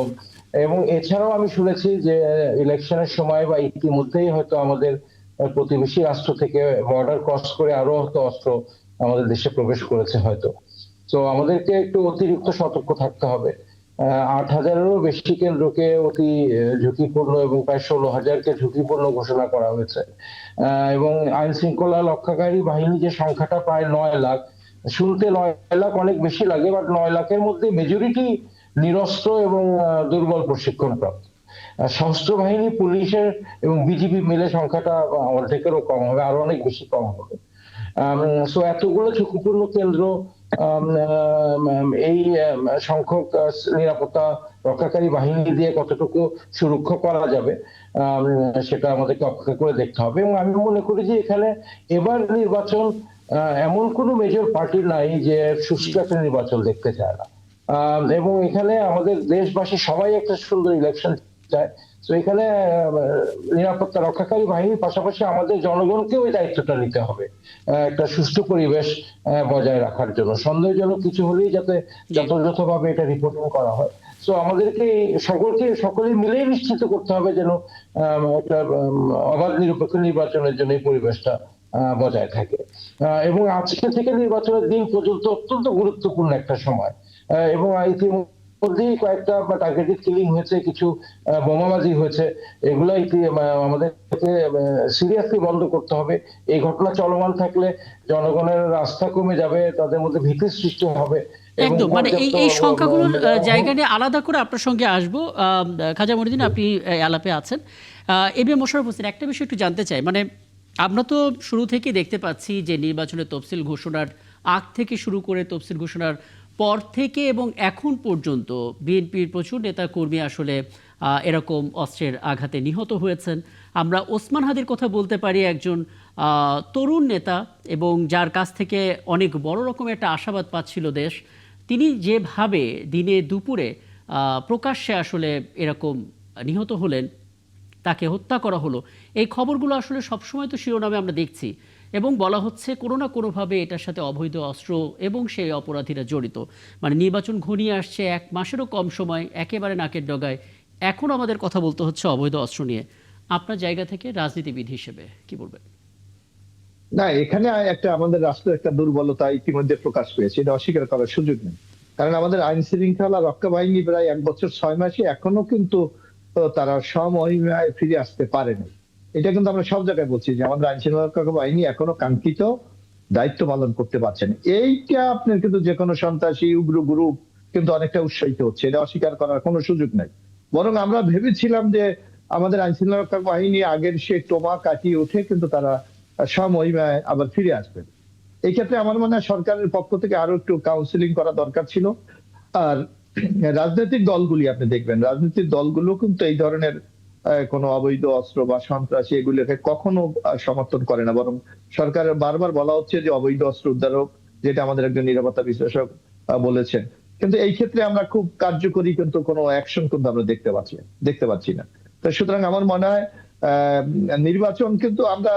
এবং এছাড়াও আমি শুনেছি যে ইলেকশনের সময় বা ইতিমধ্যেই হয়তো আমাদের প্রতিবেশী রাষ্ট্র থেকে বর্ডার ক্রস করে আরো হয়তো অস্ত্র আমাদের দেশে প্রবেশ করেছে হয়তো। তো আমাদেরকে একটু অতিরিক্ত সতর্ক থাকতে হবে। 8,000-এরও বেশি কেন্দ্রকে অতি ঝুঁকিপূর্ণ এবং প্রায় 16,000-কে ঝুঁকিপূর্ণ ঘোষণা করা হয়েছে। এবং আইন শৃঙ্খলা রক্ষাকারী বাহিনী যে সংখ্যাটা প্রায় 9 লাখ, শুনতে 9 লাখ অনেক বেশি লাগে, বাট 9 লাখের মধ্যে মেজরিটি নিরস্ত্র এবং দুর্বল প্রশিক্ষণপ্রাপ্ত। সশস্ত্র বাহিনী, পুলিশের এবং বিজিবি মিলে সংখ্যাটা অর্ধেকেরও কম হবে, আরো অনেক বেশি কম হবে। সো এতগুলো ঝুঁকিপূর্ণ কেন্দ্র এই সংখ্যক নিরাপত্তা রক্ষাকারী বাহিনী দিয়ে কতটুকু সুরক্ষা করা যাবে সেটা আমাদেরকে অপেক্ষা করে দেখতে হবে। এবং আমি মনে করি যে এখানে এবার নির্বাচন এমন কোনো মেজর পার্টি নাই যে সুষ্ঠু একটা নির্বাচন দেখতে চায় না, এবং এখানে আমাদের দেশবাসী সবাই একটা সুন্দর ইলেকশন চায়। তো এখানে নিরাপত্তা রক্ষাকারী বাহিনীর পাশাপাশি আমাদের জনগণকেও এই দায়িত্বটা নিতে হবে একটা সুষ্ঠু পরিবেশ বজায় রাখার জন্য। সন্দেহজনক কিছু হলেই যাতে যথাযথভাবে এটা রিপোর্টিং করা হয়। তো আমাদেরকে সকলে মিলেই নিশ্চিত করতে হবে যেন একটা অবাধ নিরপেক্ষ নির্বাচনের জন্য এই পরিবেশটা বজায় থাকে। এবং আজকে থেকে নির্বাচনের দিন পর্যন্ত অত্যন্ত গুরুত্বপূর্ণ একটা সময়, এবং মধ্যেই কয়েকটা টার্গেটেড কিলিং হয়েছে, কিছু বোমাবাজি হয়েছে। এগুলো আমাদেরকে সিরিয়াসলি বন্ধ করতে হবে। এই ঘটনা চলমান থাকলে জনগণের আস্থা কমে যাবে, তাদের মধ্যে ভীতির সৃষ্টি হবে। একদম, মানে এই সংখ্যাগুলোর জায়গা নিয়ে আলাদা করে আপনার সঙ্গে আসবো। খাজা মহিউদ্দিন, আপনি আলাপে আছেন। এবিএম মোশাররফ হোসেন, একটা বিষয় একটু জানতে চাই। মানে আমরা তো শুরু থেকে দেখতে পাচ্ছি যে নির্বাচনের তফসিল ঘোষণার আগ থেকে শুরু করে তফসিল ঘোষণার পর থেকে এবং এখন পর্যন্ত বিএনপির প্রচুর নেতা কর্মী আসলে এরকম অস্ত্রের আঘাতে নিহত হয়েছেন। আমরা ওসমান হাদির কথা বলতে পারি, একজন তরুণ নেতা এবং যার কাছ থেকে অনেক বড় রকমের একটা আশাবাদ পাচ্ছিল দেশ। তিনি যেভাবে দিনে দুপুরে প্রকাশ্যে আসলে এরকম নিহত হলেন, তাকে হত্যা করা হলো, এই খবরগুলো আসলে সবসময় তো শিরোনামে আমরা দেখছি এবং বলা হচ্ছে কোনো না কোনোভাবে এটার সাথে অবৈধ অস্ত্র এবং সেই অপরাধীরা জড়িত। মানে নির্বাচন ঘনিয়ে আসছে, 1 মাসেরও কম সময়, একেবারে নাকের ডগায়, এখন আমাদের কথা বলতে হচ্ছে অবৈধ অস্ত্র নিয়ে। আপনার জায়গা থেকে রাজনীতিবিদ হিসেবে কি বলবেন? না, এখানে একটা আমাদের রাষ্ট্রের একটা দুর্বলতা ইতিমধ্যে প্রকাশ পেয়েছে, এটা অস্বীকার করার সুযোগ নেই। কারণ আমাদের আইন শৃঙ্খলা রক্ষা বাহিনী প্রায় 1 বছর 6 মাসে এখনো কিন্তু তারা সমহিমায় ফিরে আসতে পারেনি। এটা কিন্তু আমরা সব জায়গায় বলছি যে আমাদের আইন শৃঙ্খলা রক্ষা বাহিনী এখনো কাঙ্ক্ষিত দায়িত্ব পালন করতে পারছে না। এইটা আপনার কিন্তু যে কোনো সন্ত্রাসী উগ্র গ্রুপ কিন্তু অনেকটা উৎসাহিত হচ্ছে, এটা অস্বীকার করার কোনো সুযোগ নাই। বরং আমরা ভেবেছিলাম যে আমাদের আইন শৃঙ্খলা রক্ষা বাহিনী আগের সে টোমা কাটিয়ে উঠে কিন্তু তারা সমহিমায় আবার ফিরে আসবেন। এই ক্ষেত্রে আমার মনে হয় সরকারের পক্ষ থেকে আরো একটু কাউন্সিলিং করা দরকার ছিল। আর রাজনৈতিক দলগুলি আপনি দেখবেন, রাজনৈতিক দলগুলো কিন্তু এই ধরনের কোনো অবৈধ অস্ত্র বা সন্ত্রাসী এগুলোকে কখনো সমর্থন করে না, বরং সরকারের বারবার বলা হচ্ছে যে অবৈধ অস্ত্র উদ্ধার হোক, যেটা আমাদের একজন নিরাপত্তা বিশ্লেষক বলেছেন। কিন্তু এই ক্ষেত্রে আমরা খুব কার্যকরী কিন্তু কোনো অ্যাকশন কিন্তু আমরা দেখতে পাচ্ছি না। তো সুতরাং আমার মনে হয় নির্বাচন কিন্তু আমরা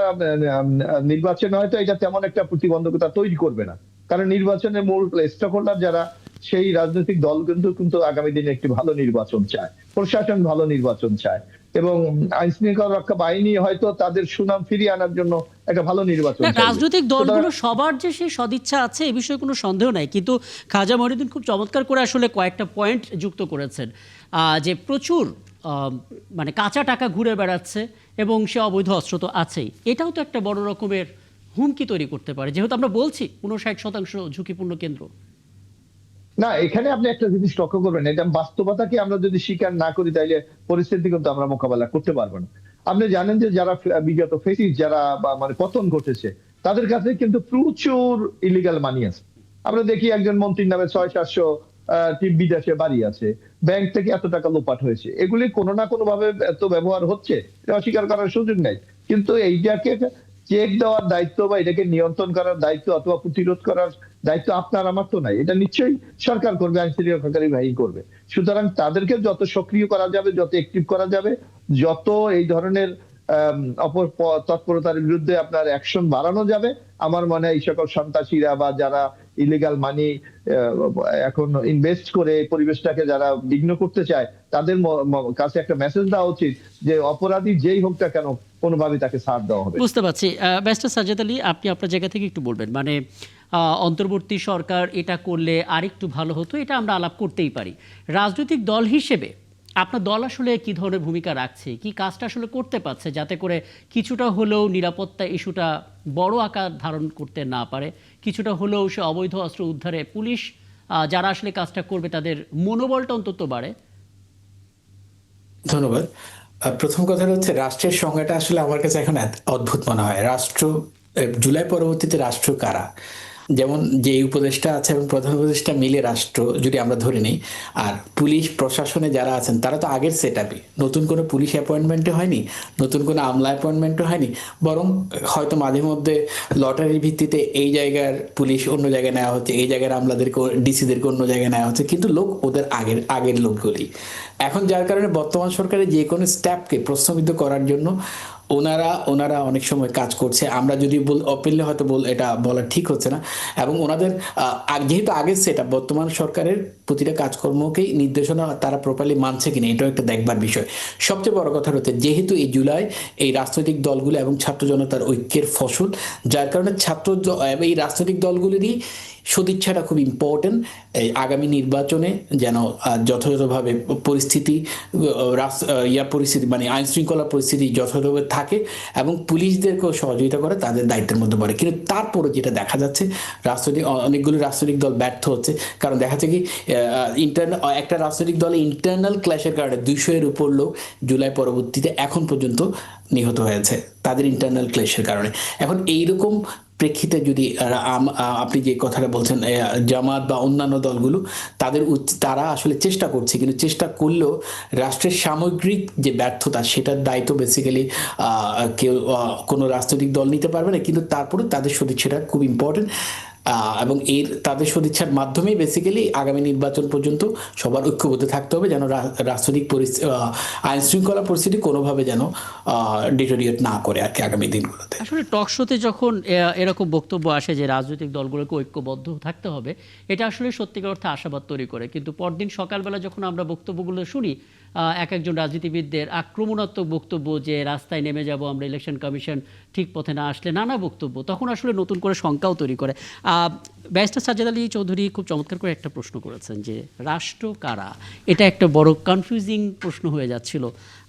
নির্বাচন হয়তো এটা তেমন একটা প্রতিবন্ধকতা তৈরি করবে না, কারণ নির্বাচনের মূল স্টেক হোল্ডার যারা, সেই রাজনৈতিক দল কিন্তু আগামী দিনে একটি ভালো নির্বাচন চায়, প্রশাসন ভালো নির্বাচন চায়, এবং আইন শৃঙ্খলা রক্ষা বাহিনী হয়তো তাদের সুনাম ফিরিয়ে আনার জন্য একটা ভালো নির্বাচন চায়। রাজনৈতিক দলগুলো সবার যে সেই সদিচ্ছা আছে এ বিষয়ে কোনো সন্দেহ নাই, কিন্তু খাজা মহিউদ্দিন খুব চমৎকার করে আসলে কয়েকটা পয়েন্ট যুক্ত করেছেন যে প্রচুর মানে কাঁচা টাকা ঘুরে বেড়াচ্ছে এবং সে অবৈধ অস্ত্র তো আছেই। এটাও তো একটা বড় রকমের হুমকি তৈরি করতে পারে, যেহেতু আমরা বলছি 59% ঝুঁকিপূর্ণ কেন্দ্র। না, এখানে আপনি একটা জিনিস লক্ষ্য করবেন, এটা বাস্তবতাকে আমরা যদি স্বীকার না করি তাইলে পরিস্থিতি কিন্তু আমরা মোকাবেলা করতে পারবো না। আপনি জানেন যে যারা বিগত ফেসিস যারা মানে পতন ঘটেছে, তাদের কাছে কিন্তু প্রচুর ইলিগাল মানি আছে। আমরা দেখি একজন মন্ত্রীর নামে 600-700 বিদেশে বাড়ি আছে, ব্যাংক থেকে এত টাকা লোপাট হয়েছে, এগুলি কোনো না কোনো ভাবে এত ব্যবহার হচ্ছে, এটা অস্বীকার করার সুযোগ নাই। কিন্তু এইটাকে চেক দেওয়ার দায়িত্ব বা এটাকে নিয়ন্ত্রণ করার দায়িত্ব অথবা প্রতিরোধ করার দায়িত্ব আপনার আমার তো নাই, এটা নিশ্চয়ই সরকার করবে, আইন শৃঙ্খলাকারী বাহিনী করবে। সুতরাং তাদেরকে যত সক্রিয় করা যাবে, যত অ্যাক্টিভ করা যাবে, যত এই ধরনের তৎপরতার বিরুদ্ধে আপনার অ্যাকশন বাড়ানো যাবে, আমার মনে হয় এই সকল সন্ত্রাসীরা বা যারা ইলিগাল মানি এখন ইনভেস্ট করে পরিবেশটাকে যারা বিঘ্ন করতে চায়, তাদের কাছে একটা মেসেজ দেওয়া উচিত যে অপরাধী যেই হোক না কেন, কোনোভাবে তাকে ছাড় দেওয়া হবে। বুঝতে পারছি। ব্যারিস্টার সাজ্জাদ আলী, আপনি আপনার জায়গা থেকে একটু বলবেন, মানে অন্তর্বর্তী সরকার এটা করলে আরেকটু ভালো হতো, এটা আমরা আলাপ করতেই পারি। রাজনৈতিক দল হিসেবে আপনার দল আসলে কি ধরনের ভূমিকা রাখছে, কি কাজটা আসলে করতে পারছে যাতে করে কিছুটা হলেও নিরাপত্তা ইস্যুটা বড় আকার ধারণ করতে না পারে, কিছুটা হলেও সে অবৈধ অস্ত্র উদ্ধারে পুলিশ যারা আসলে কাজটা করবে তাদের মনোবলটা অন্তত বাড়ে? ধন্যবাদ। প্রথম কথা হচ্ছে রাষ্ট্রের সংজ্ঞাটা আসলে আমার কাছে এখন অদ্ভুত মনে হয়। রাষ্ট্র, জুলাই পরবর্তীতে রাষ্ট্র কারা? যেমন যে উপদেষ্টা আছে এবং প্রধান উপদেষ্টা মিলে রাষ্ট্র যদি আমরা ধরে নিই, আর পুলিশ প্রশাসনে যারা আছেন তারা তো আগের সেট আপে, নতুন কোনো পুলিশ অ্যাপয়েন্টমেন্টও হয়নি, নতুন কোনো আমলা অ্যাপয়েন্টমেন্টও হয়নি, বরং হয়তো মাঝে মধ্যে লটারির ভিত্তিতে এই জায়গার পুলিশ অন্য জায়গায় নেওয়া হচ্ছে, এই জায়গার আমলাদেরকে ডিসিদেরকে অন্য জায়গায় নেওয়া হচ্ছে, কিন্তু লোক ওদের আগের লোকগুলি। এখন যার কারণে বর্তমান সরকারের যে কোনো স্ট্যাপকে প্রশ্নবিদ্ধ করার জন্য ওনারা অনেক সময় কাজ করছে। আমরা যদি ওপেনলি হয়তো এটা বলা ঠিক হচ্ছে না, এবং ওনাদের যেহেতু আগের সেটা বর্তমান সরকারের প্রতিটা কাজকর্মকেই নির্দেশনা তারা প্রপারলি মানছে কিনা, এটাও একটা দেখবার বিষয়। সবচেয়ে বড় কথা হচ্ছে যেহেতু এই জুলাই এই রাজনৈতিক দলগুলো এবং ছাত্র জনতার ঐক্যের ফসল, যার কারণে এই রাজনৈতিক দলগুলিরই সদিচ্ছাটা খুব ইম্পর্টেন্ট। আগামী নির্বাচনে যেন যথাযথভাবে পরিস্থিতি মানে আইন শৃঙ্খলা পরিস্থিতি যথাযথভাবে থাকে এবং পুলিশদেরকেও সহযোগিতা করে তাদের দায়িত্বের মধ্যে পড়ে। কিন্তু তারপরে যেটা দেখা যাচ্ছে অনেকগুলো রাজনৈতিক দল ব্যর্থ হচ্ছে, কারণ দেখা যাচ্ছে কি একটা রাজনৈতিক দলে ইন্টারনাল ক্ল্যাশের কারণে 200-এর উপর লোক জুলাই পরবর্তীতে এখন পর্যন্ত নিহত হয়েছে তাদের ইন্টারনাল ক্ল্যাশের কারণে। এখন এইরকম প্রেক্ষিতে যদি আপনি যে কথাটা বলছেন জামাত বা অন্যান্য দলগুলো তারা আসলে চেষ্টা করছে, কিন্তু চেষ্টা করলেও রাষ্ট্রের সামগ্রিক যে ব্যর্থতা সেটার দায়িত্ব বেসিক্যালি কেউ কোনো রাজনৈতিক দল নিতে পারবে না, কিন্তু তারপরে তাদের সদিচ্ছাটা খুব ইম্পর্টেন্ট। এবং তাদের সদিচ্ছার মাধ্যমেই বেসিক্যালি আগামী নির্বাচন পর্যন্ত সবার ঐক্যবদ্ধ থাকতে হবে, যেন রাজনৈতিক আইন শৃঙ্খলা পরিস্থিতি কোনোভাবে যেন ডিটোরিয়েট না করে আর কি আগামী দিনগুলোতে। আসলে টক শোতে যখন এরকম বক্তব্য আসে যে রাজনৈতিক দলগুলোকে ঐক্যবদ্ধ থাকতে হবে, এটা আসলে সত্যিকার অর্থে আশাবাদ তৈরি করে। কিন্তু পরদিন সকালবেলা যখন আমরা বক্তব্যগুলো শুনি এক একজন রাজনীতিবিদদের আক্রমণাত্মক বক্তব্য যে রাস্তায় নেমে যাব আমরা, ইলেকশন কমিশন ঠিক পথে না আসলে, নানা বক্তব্য, তখন আসলে নতুন করে শঙ্কাও তৈরি করে। ব্যারিস্টার সাজ্জাদ আলী চৌধুরী খুব চমৎকার করে একটা প্রশ্ন করেছেন যে রাষ্ট্র কারা, এটা একটা বড় কনফিউজিং প্রশ্ন হয়ে যাচ্ছিল।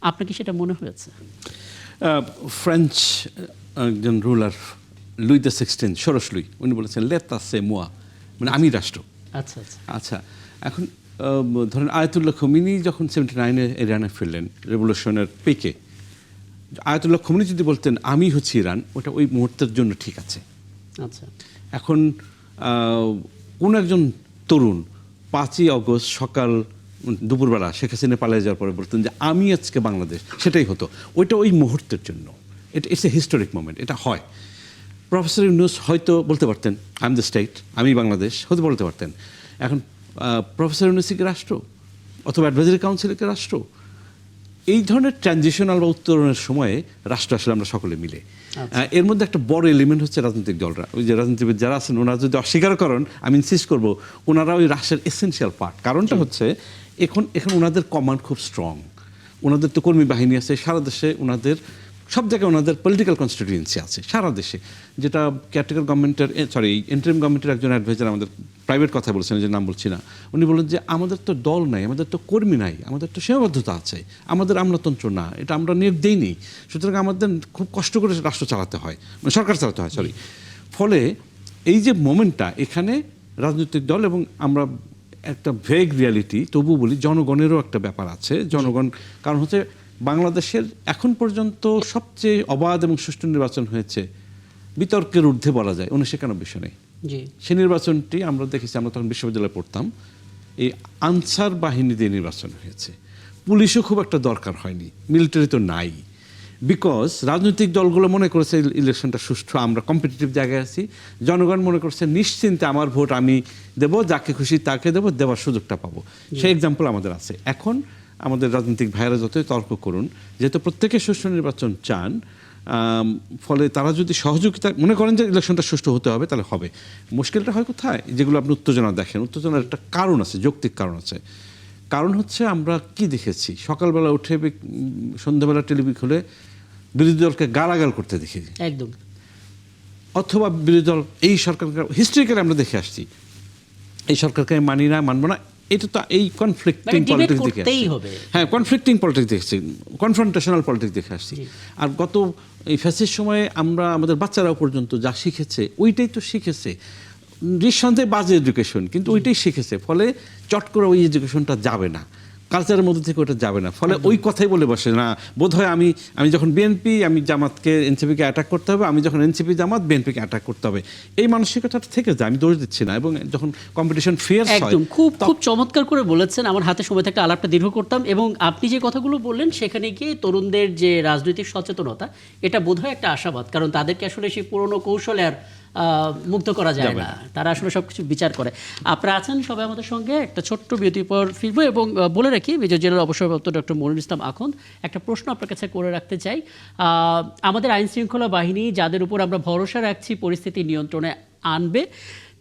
আপনার কি সেটা মনে হয়েছে? ফ্রেঞ্চ একজন রুলার লুই XVI, ষোড়শ লুই, উনি বলেছেন লেতা সে মোয়া, মানে আমি রাষ্ট্র। আচ্ছা আচ্ছা আচ্ছা, এখন ধরেন আয়াতুল্লাহ খোমিনি যখন 79-এ ইরানে ফিরলেন রেভলিউশনের পিকে, আয়াতুল্লাহ খোমিনি যদি বলতেন আমি হচ্ছি ইরান, ওটা ওই মুহূর্তের জন্য ঠিক আছে। আচ্ছা। এখন কোন একজন তরুণ 5ই অগস্ট সকাল দুপুরবেলা শেখ হাসিনা পালিয়ে যাওয়ার পরে বলতেন যে আমি আজকে বাংলাদেশ, সেটাই হতো। ওইটা ওই মুহূর্তের জন্য, ইটস এ হিস্টোরিক মোমেন্ট, এটা হয়। প্রফেসর ইউনূস হয়তো বলতে পারতেন আই এম দ্য স্টেট, আমি বাংলাদেশ, হয়তো বলতে পারতেন। এখন প্রফেসর ইউনূসই কি রাষ্ট্র, অথবা অ্যাডভাইজারি কাউন্সিলে কি রাষ্ট্র? এই ধরনের ট্রানজিশনাল বা উত্তরণের সময়ে রাষ্ট্র আসলে আমরা সকলে মিলে। এর মধ্যে একটা বড় এলিমেন্ট হচ্ছে রাজনৈতিক দলরা। ওই যে রাজনীতিবিদ যারা আছেন ওনারা যদি অস্বীকার করেন, আমি ইনসিস্ট করবো ওনারা ওই রাষ্ট্রের এসেনশিয়াল পার্ট। কারণটা হচ্ছে এখন ওনাদের কমান্ড খুব স্ট্রং, ওনাদের তো কর্মী বাহিনী আছে সারা দেশে, ওনাদের সব জায়গায় ওনাদের পলিটিক্যাল কনস্টিটিউয়েন্সি আছে সারা দেশে, যেটা কেয়ারটেকার গভর্নমেন্টের ইন্টারিম গভর্নমেন্টের একজন অ্যাডভাইজার আমাদের প্রাইভেট কথা বলছেন, যে নাম বলছি না, উনি বলেন যে আমাদের তো দল নাই, আমাদের তো কর্মী নাই, আমাদের তো সীমাবদ্ধতা আছে, আমাদের আমলাতন্ত্র না, এটা আমরা নিয়োগ দেইনি, সুতরাং আমাদের খুব কষ্ট করে রাষ্ট্র চালাতে হয়, মানে সরকার চালাতে হয়, ফলে এই যে মোমেন্টটা, এখানে রাজনৈতিক দল এবং আমরা একটা ভেগ রিয়ালিটি, তবু বলি জনগণেরও একটা ব্যাপার আছে। জনগণ, কারণ হচ্ছে বাংলাদেশের এখন পর্যন্ত সবচেয়ে অবাধ এবং সুষ্ঠু নির্বাচন হয়েছে, বিতর্কের ঊর্ধ্বে বলা যায় 1991 সনে। সে নির্বাচনটি আমরা দেখেছি, আমরা তখন বিশ্ববিদ্যালয়ে পড়তাম, এই আনসার বাহিনী দিয়ে নির্বাচন হয়েছে, পুলিশও খুব একটা দরকার হয়নি, মিলিটারি তো নাই, বিকজ রাজনৈতিক দলগুলো মনে করেছে ইলেকশনটা সুষ্ঠু, আমরা কম্পিটিটিভ জায়গায় আছি, জনগণ মনে করছে নিশ্চিন্তে আমার ভোট আমি দেবো, যাকে খুশি তাকে দেবো, দেওয়ার সুযোগটা পাবো। সেই এক্সাম্পল আমাদের আছে। এখন আমাদের রাজনৈতিক ভাইয়েরা যতই তর্ক করুন, যেহেতু প্রত্যেকে সুষ্ঠু নির্বাচন চান, ফলে তারা যদি সহযোগিতা মনে করেন যে ইলেকশনটা সুষ্ঠু হতে হবে, তাহলে হবে। মুশকিলটা হয় কোথায়? যেগুলো আপনি উত্তেজনা দেখেন, উত্তেজনার একটা কারণ আছে, যৌক্তিক কারণ আছে। কারণ হচ্ছে আমরা কি দেখেছি, সকালবেলা উঠে সন্ধ্যাবেলা টেলিভিশন খুলে বিরোধী দলকে গালাগাল করতে দেখি, একদম, অথবা বিরোধী দল এই সরকারকে হিস্ট্রিক্যালি আমরা দেখে আসছি, এই সরকারকে মানি না, মানবো না, এটা তো এই কনফ্লিক্টিং পলিটিক্স দেখে আসছি। হ্যাঁ, কনফ্লিক্টিং পলিটিক্স দেখছি, কনফ্রন্টেশনাল পলিটিক্স দেখে আসছি। আর গত এই ফ্যাসিস্ট সময়ে আমরা, আমাদের বাচ্চারাও পর্যন্ত যা শিখেছে ওইটাই তো শিখেছে, নিঃসন্দেহে বাজে এডুকেশন, কিন্তু ওইটাই শিখেছে। ফলে চট করে ওই এডুকেশনটা যাবে না, কালচারের মধ্যে থেকে ওটা যাবে না। ফলে ওই কথাই বলে বসে না, বোধ হয় আমি যখন বিএনপি, আমি জামাতকে, এনসিপিকে অ্যাটাক করতে হবে, আমি যখন এনসিপি জামাত, বিএনপিকে অ্যাটাক করতে হবে, এই মানসিকতাটা থেকে যায়। আমি দোষ দিচ্ছি না। এবং যখন কম্পিটিশন ফিয়ার্স হয়, একদম খুব চমৎকার করে বলেছেন। আমার হাতে সময় থাকতে আলাপটা দীর্ঘ করতাম, এবং আপনি যে কথাগুলো বললেন সেখানে গিয়ে তরুণদের যে রাজনৈতিক সচেতনতা, এটা বোধহয় একটা আশাবাদ। কারণ তাদেরকে আসলে সেই পুরনো কৌশলে আর মুগ্ধ করা যায় না, তারা আসলে সবকিছু বিচার করে। আপনারা আছেন সবাই আমাদের সঙ্গে, একটা ছোট্ট বিরতির পর ফিরবো। এবং বলে রাখি, মেজর জেনারেল অবসরপ্রাপ্ত ডক্টর মনিরুল ইসলাম আখন্দ, একটা প্রশ্ন আপনার কাছে করে রাখতে চাই। আমাদের আইন শৃঙ্খলা বাহিনী, যাদের উপর আমরা ভরসা রাখছি পরিস্থিতি নিয়ন্ত্রণে আনবে,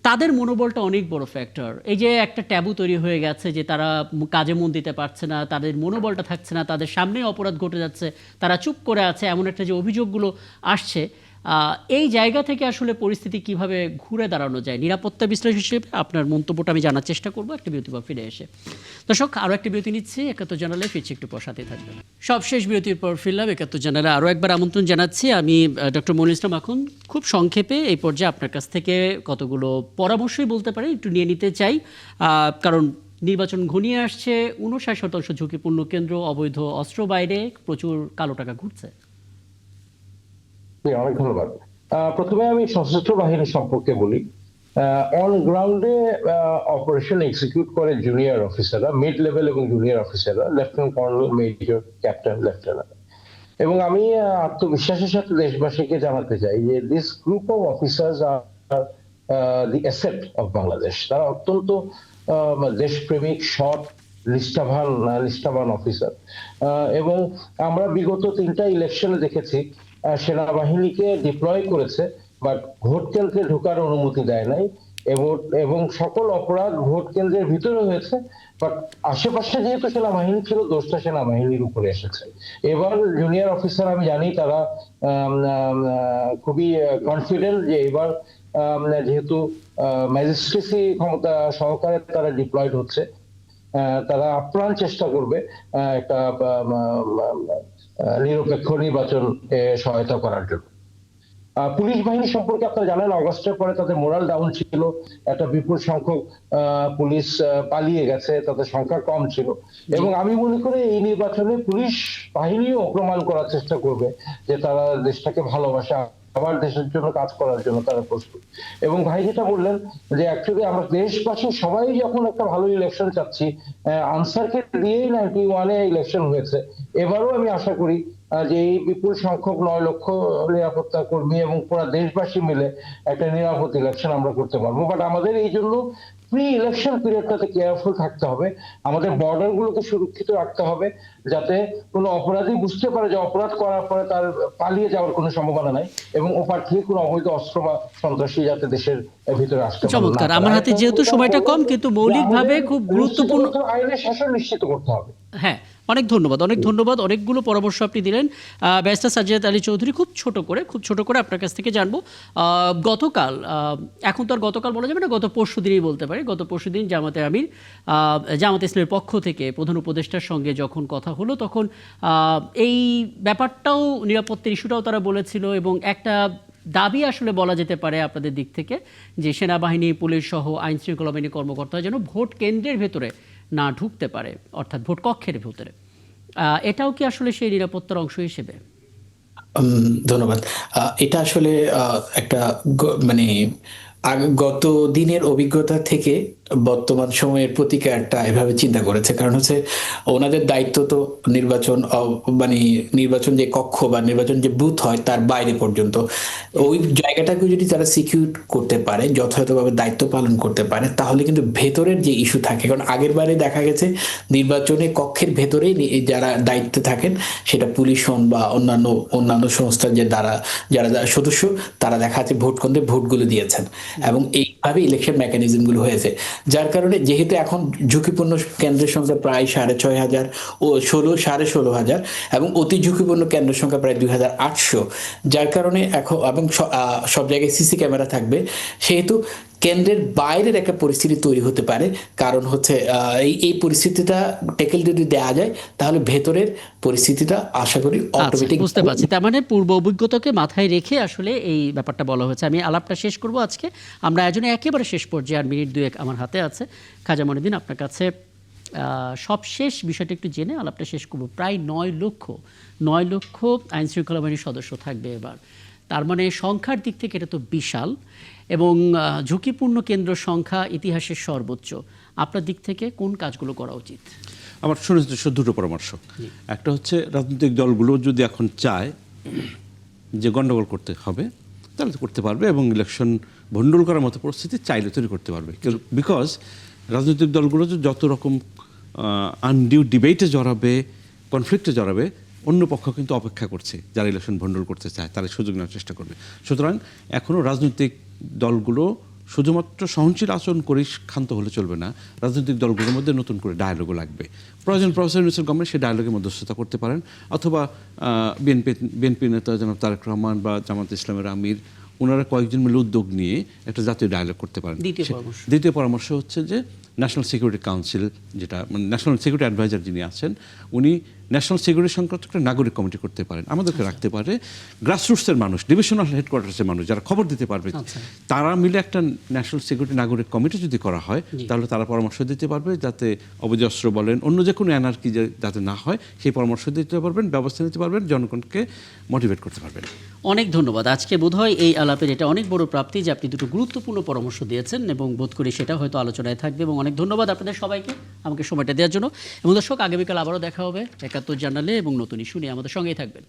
তাদের মনোবলটা অনেক বড় ফ্যাক্টর। এই যে একটা ট্যাবু তৈরি হয়ে গেছে যে তারা কাজে মন দিতে পারছে না, তাদের মনোবলটা থাকছে না, তাদের সামনেই অপরাধ ঘটে যাচ্ছে, তারা চুপ করে আছে, এমন একটা যে অভিযোগগুলো আসছে, এই জায়গা থেকে আসলে পরিস্থিতি কিভাবে ঘুরে দাঁড়ানো যায়, নিরাপত্তা বিশ্লেষক হিসেবে আপনার মন্তব্যটা আমি জানার চেষ্টা করবো একটা বিরতির পর ফিরে এসে। দর্শক, আরও একটা বিরতি নিচ্ছি, ৭১ জানালে ফিরছি, একটু পর সাথে থাকবেন। সবশেষ বিরতির পর ফিরলাম ৭১ জানালে। আরও একবার আমন্ত্রণ জানাচ্ছি, আমি ডক্টর মনিরুল ইসলাম আখন্দ। খুব সংক্ষেপে এই পর্যায়ে আপনার কাছ থেকে কতগুলো পরামর্শই বলতে পারি একটু নিয়ে নিতে চাই, কারণ নির্বাচন ঘনিয়ে আসছে, ৫৯% ঝুঁকিপূর্ণ কেন্দ্র, অবৈধ অস্ত্র বাইরে, প্রচুর কালো টাকা ঘুরছে। অনেক ধন্যবাদ। প্রথমে আমি সশস্ত্র বাহিনী সম্পর্কে বলি। অন গ্রাউন্ডে অপারেশন এক্সিকিউট করে জুনিয়র অফিসাররা, মিড লেভেল এবং জুনিয়র অফিসাররা, lieutenant colonel, major, captain, lieutenant. এবং আমি আত্মবিশ্বাসের সাথে দেশবাসীকে জানাতে চাই যে this group of officers are the asset of Bangladesh. তারা অত্যন্ত দেশপ্রেমিক, সৎ, নিষ্ঠাবান অফিসার। এবং আমরা বিগত 3টা ইলেকশনে দেখেছি সেনাবাহিনীকে ডিপ্লয় করেছে, বাট ভোট কেন্দ্রে ঢোকার অনুমতি দেয় নাই, এবং সকল অপরাধ ভোট কেন্দ্রের ভিতরে হয়েছে, বাট আশেপাশে যেহেতু সেনাবাহিনী ছিল, দোষটা সেনাবাহিনীর উপরে এসেছে। এবার জুনিয়র অফিসার আমি জানি তারা খুবই কনফিডেন্ট যে এবার যেহেতু ম্যাজিস্ট্রেসি ক্ষমতা সহকারে তারা ডিপ্লয়েড হচ্ছে, তারা আপ্রাণ চেষ্টা করবে একটা নিরপেক্ষ নির্বাচন সহায়তা করার জন্য। পুলিশ বাহিনী সম্পর্কে আপনারা জানেন, অগস্টের পরে তাদের মোরাল ডাউন ছিল, একটা বিপুল সংখ্যক পুলিশ পালিয়ে গেছে, তাদের সংখ্যা কম ছিল। এবং আমি মনে করি এই নির্বাচনে পুলিশ বাহিনীও প্রমাণ করার চেষ্টা করবে যে তারা দেশটাকে ভালোবাসে, আবার দেশের জন্য কাজ করার জন্য তারা প্রস্তুত। এবং ভাই যেটা বললেন যে অ্যাকচুয়ালি আমরা দেশবাসী সবাই যখন একটা ভালো ইলেকশন চাচ্ছি, আনসারকে দিয়েই 91-এ ইলেকশন হয়েছে, এবারও আমি আশা করি যে এই বিপুল সংখ্যক 9 লক্ষ নিরাপত্তা কর্মী এবং পুরো দেশবাসী মিলে একটা নিরাপদ ইলেকশন আমরা করতে পারবো। বাট আমাদের এই জন্য প্রি ইলেকশন পিরিয়ডটাতে কেয়ারফুল থাকতে হবে, আমাদের বর্ডার গুলোকে সুরক্ষিত রাখতে হবে, যাতে কোনো অপরাধী বুঝতে পারে যে অপরাধ করার পরে তার পালিয়ে যাওয়ার কোনো সম্ভাবনা নাই, এবং ওপার থেকে কোনো অবৈধ অস্ত্র বা সন্ত্রাসী যাতে দেশের ভিতরে আসতে পারে। চমৎকার। আমার হাতে যেহেতু সময়টা কম, কিন্তু মৌলিকভাবে খুব গুরুত্বপূর্ণ আইনের শাসন নিশ্চিত করতে হবে। হ্যাঁ, অনেক ধন্যবাদ। অনেকগুলো পরামর্শ আপনি দিলেন। ব্যারিস্টার সাজ্জাদ আলী চৌধুরী, খুব ছোট করে আপনার কাছ থেকে জানবো, গতকাল, এখন তো আর গতকাল বলা যাবে না, গত পরশুদিনই বলতে পারি, গত পরশুদিন জামাতে ইসলামের পক্ষ থেকে প্রধান উপদেষ্টার সঙ্গে যখন কথা হলো, তখন এই ব্যাপারটাও, নিরাপত্তার ইস্যুটাও তারা বলেছিল, এবং একটা দাবি আসলে বলা যেতে পারে আপনাদের দিক থেকে যে সেনাবাহিনী, পুলিশ সহ আইন শৃঙ্খলা বাহিনী কর্মকর্তারা যেন ভোট কেন্দ্রের ভেতরে না ঢুকতে পারে, অর্থাৎ ভোট কক্ষের ভেতরে। এটাও কি আসলে সেই নিরাপত্তার অংশ হিসেবে? ধন্যবাদ। এটা আসলে একটা মানে গত দিনের অভিজ্ঞতা থেকে বর্তমান সময়ের প্রতিকারটা এভাবে চিন্তা করেছে। কারণ হচ্ছে ওনাদের দায়িত্ব তো নির্বাচন যে কক্ষ বা নির্বাচন যে বুথ হয় তার বাইরে পর্যন্ত, ওই জায়গাটাকে যদি তারা সিকিউর করতে পারে, যথাযথভাবে দায়িত্ব পালন করতে পারে, তাহলে কিন্তু ভেতরের যে ইস্যু থাকে, কারণ আগের বারে দেখা গেছে নির্বাচনে কক্ষের ভেতরেই যারা দায়িত্বে থাকেন, সেটা পুলিশ হন বা অন্যান্য সংস্থার যারা সদস্য, তারা দেখা যাচ্ছে ভোট কেন্দ্রে ভোটগুলো দিয়েছেন, এবং এইভাবে ইলেকশন মেকানিজম গুলো হয়েছে। যার কারণে যেহেতু এখন ঝুঁকিপূর্ণ কেন্দ্রের সংখ্যা প্রায় 6,500 ও 16,500, এবং অতি ঝুঁকিপূর্ণ কেন্দ্রের সংখ্যা প্রায় 2,800, যার কারণে এখন, এবং সব জায়গায় সিসি ক্যামেরা থাকবে, সেহেতু কেন্দ্রের বাইরের একটা পরিস্থিতি তৈরি হতে পারে। কারণ হচ্ছে এই পরিস্থিতিটা টেকেল যদি দেওয়া যায়, তাহলে ভেতরের পরিস্থিতিটা আশা করি অটোমেটিক। বুঝতে পারছি, তার মানে পূর্ব অভিজ্ঞতাকে মাথায় রেখে আসলে এই ব্যাপারটা বলা হয়েছে। আমি আলাপটা শেষ করব আজকে, আমরা আয়োজনে একেবারে শেষ পর্যায়ে, আর মিনিট 2 আমার হাতে আছে। খাজা মনিউদ্দিন, আপনার কাছে সবশেষ বিষয়টা একটু জেনে আলাপটা শেষ করব। প্রায় 9 লক্ষ আইন শৃঙ্খলা বাহিনীর সদস্য থাকবে এবার, তার মানে সংখ্যার দিক থেকে এটা তো বিশাল, এবং ঝুঁকিপূর্ণ কেন্দ্র সংখ্যা ইতিহাসের সর্বোচ্চ। আপনার দিক থেকে কোন কাজগুলো করা উচিত? আমার শুনেছি দুটো পরামর্শ। একটা হচ্ছে, রাজনৈতিক দলগুলো যদি এখন চায় যে গণ্ডগোল করতে হবে, তাহলে করতে পারবে, এবং ইলেকশন ভণ্ডুল করার মতো পরিস্থিতি চাইলে তৈরি করতে পারবে। বিকজ রাজনৈতিক দলগুলো যত রকম আনডিউ ডিবেটে জড়াবে, কনফ্লিক্টে জড়াবে, অন্য পক্ষ কিন্তু অপেক্ষা করছে, যারা ইলেকশন ভণ্ডুল করতে চায় তারা সুযোগ নেওয়ার চেষ্টা করবে। সুতরাং এখনও রাজনৈতিক দলগুলো শুধুমাত্র সহনশীল আচরণ করেই ক্ষান্ত হলে চলবে না, রাজনৈতিক দলগুলোর মধ্যে নতুন করে ডায়ালগও লাগবে। প্রয়োজন প্রফেসর ইউনূসের গভর্নমেন্ট সেই ডায়ালগে মধ্যস্থতা করতে পারেন, অথবা বিএনপি নেতা জনাব তারেক রহমান বা জামাত ইসলামের আমির, ওনারা কয়েকজন মিলে উদ্যোগ নিয়ে একটা জাতীয় ডায়ালগ করতে পারেন। দ্বিতীয় পরামর্শ হচ্ছে যে ন্যাশনাল সিকিউরিটি কাউন্সিল, যেটা মানে ন্যাশনাল সিকিউরিটি অ্যাডভাইজার যিনি আছেন, উনি ন্যাশনাল সিকিউরিটি সংক্রান্ত একটা নাগরিক কমিটি করতে পারেন, আমাদেরকে রাখতে পারে। গ্রাসরুটসের মানুষ, ডিভিশনাল হেডকোয়ার্টার্সের মানুষ যারা খবর দিতে পারবে, তারা মিলে একটা ন্যাশনাল সিকিউরিটি নাগরিক কমিটি যদি করা হয়, তাহলে তারা পরামর্শ দিতে পারবে যাতে অবৈধ অস্ত্র বলেন, অন্য যে কোনো অ্যানার্কি যাতে না হয়, সেই পরামর্শ দিতে পারবেন, ব্যবস্থা নিতে পারবেন, জনগণকে মোটিভেট করতে পারবেন। অনেক ধন্যবাদ। আজকে বোধহয় এই আলাপের এটা অনেক বড় প্রাপ্তি যে আপনি দুটো গুরুত্বপূর্ণ পরামর্শ দিয়েছেন, এবং বোধ করি সেটা হয়তো আলোচনায় থাকবে। এবং অনেক ধন্যবাদ আপনাদের সবাইকে আমাকে সময়টা দেওয়ার জন্য। এবং দর্শক, আগামীকাল আবারও দেখা হবে ৭১ জার্নালে এবং নতুন ইস্যু নিয়ে। আমাদের সঙ্গেই থাকবেন।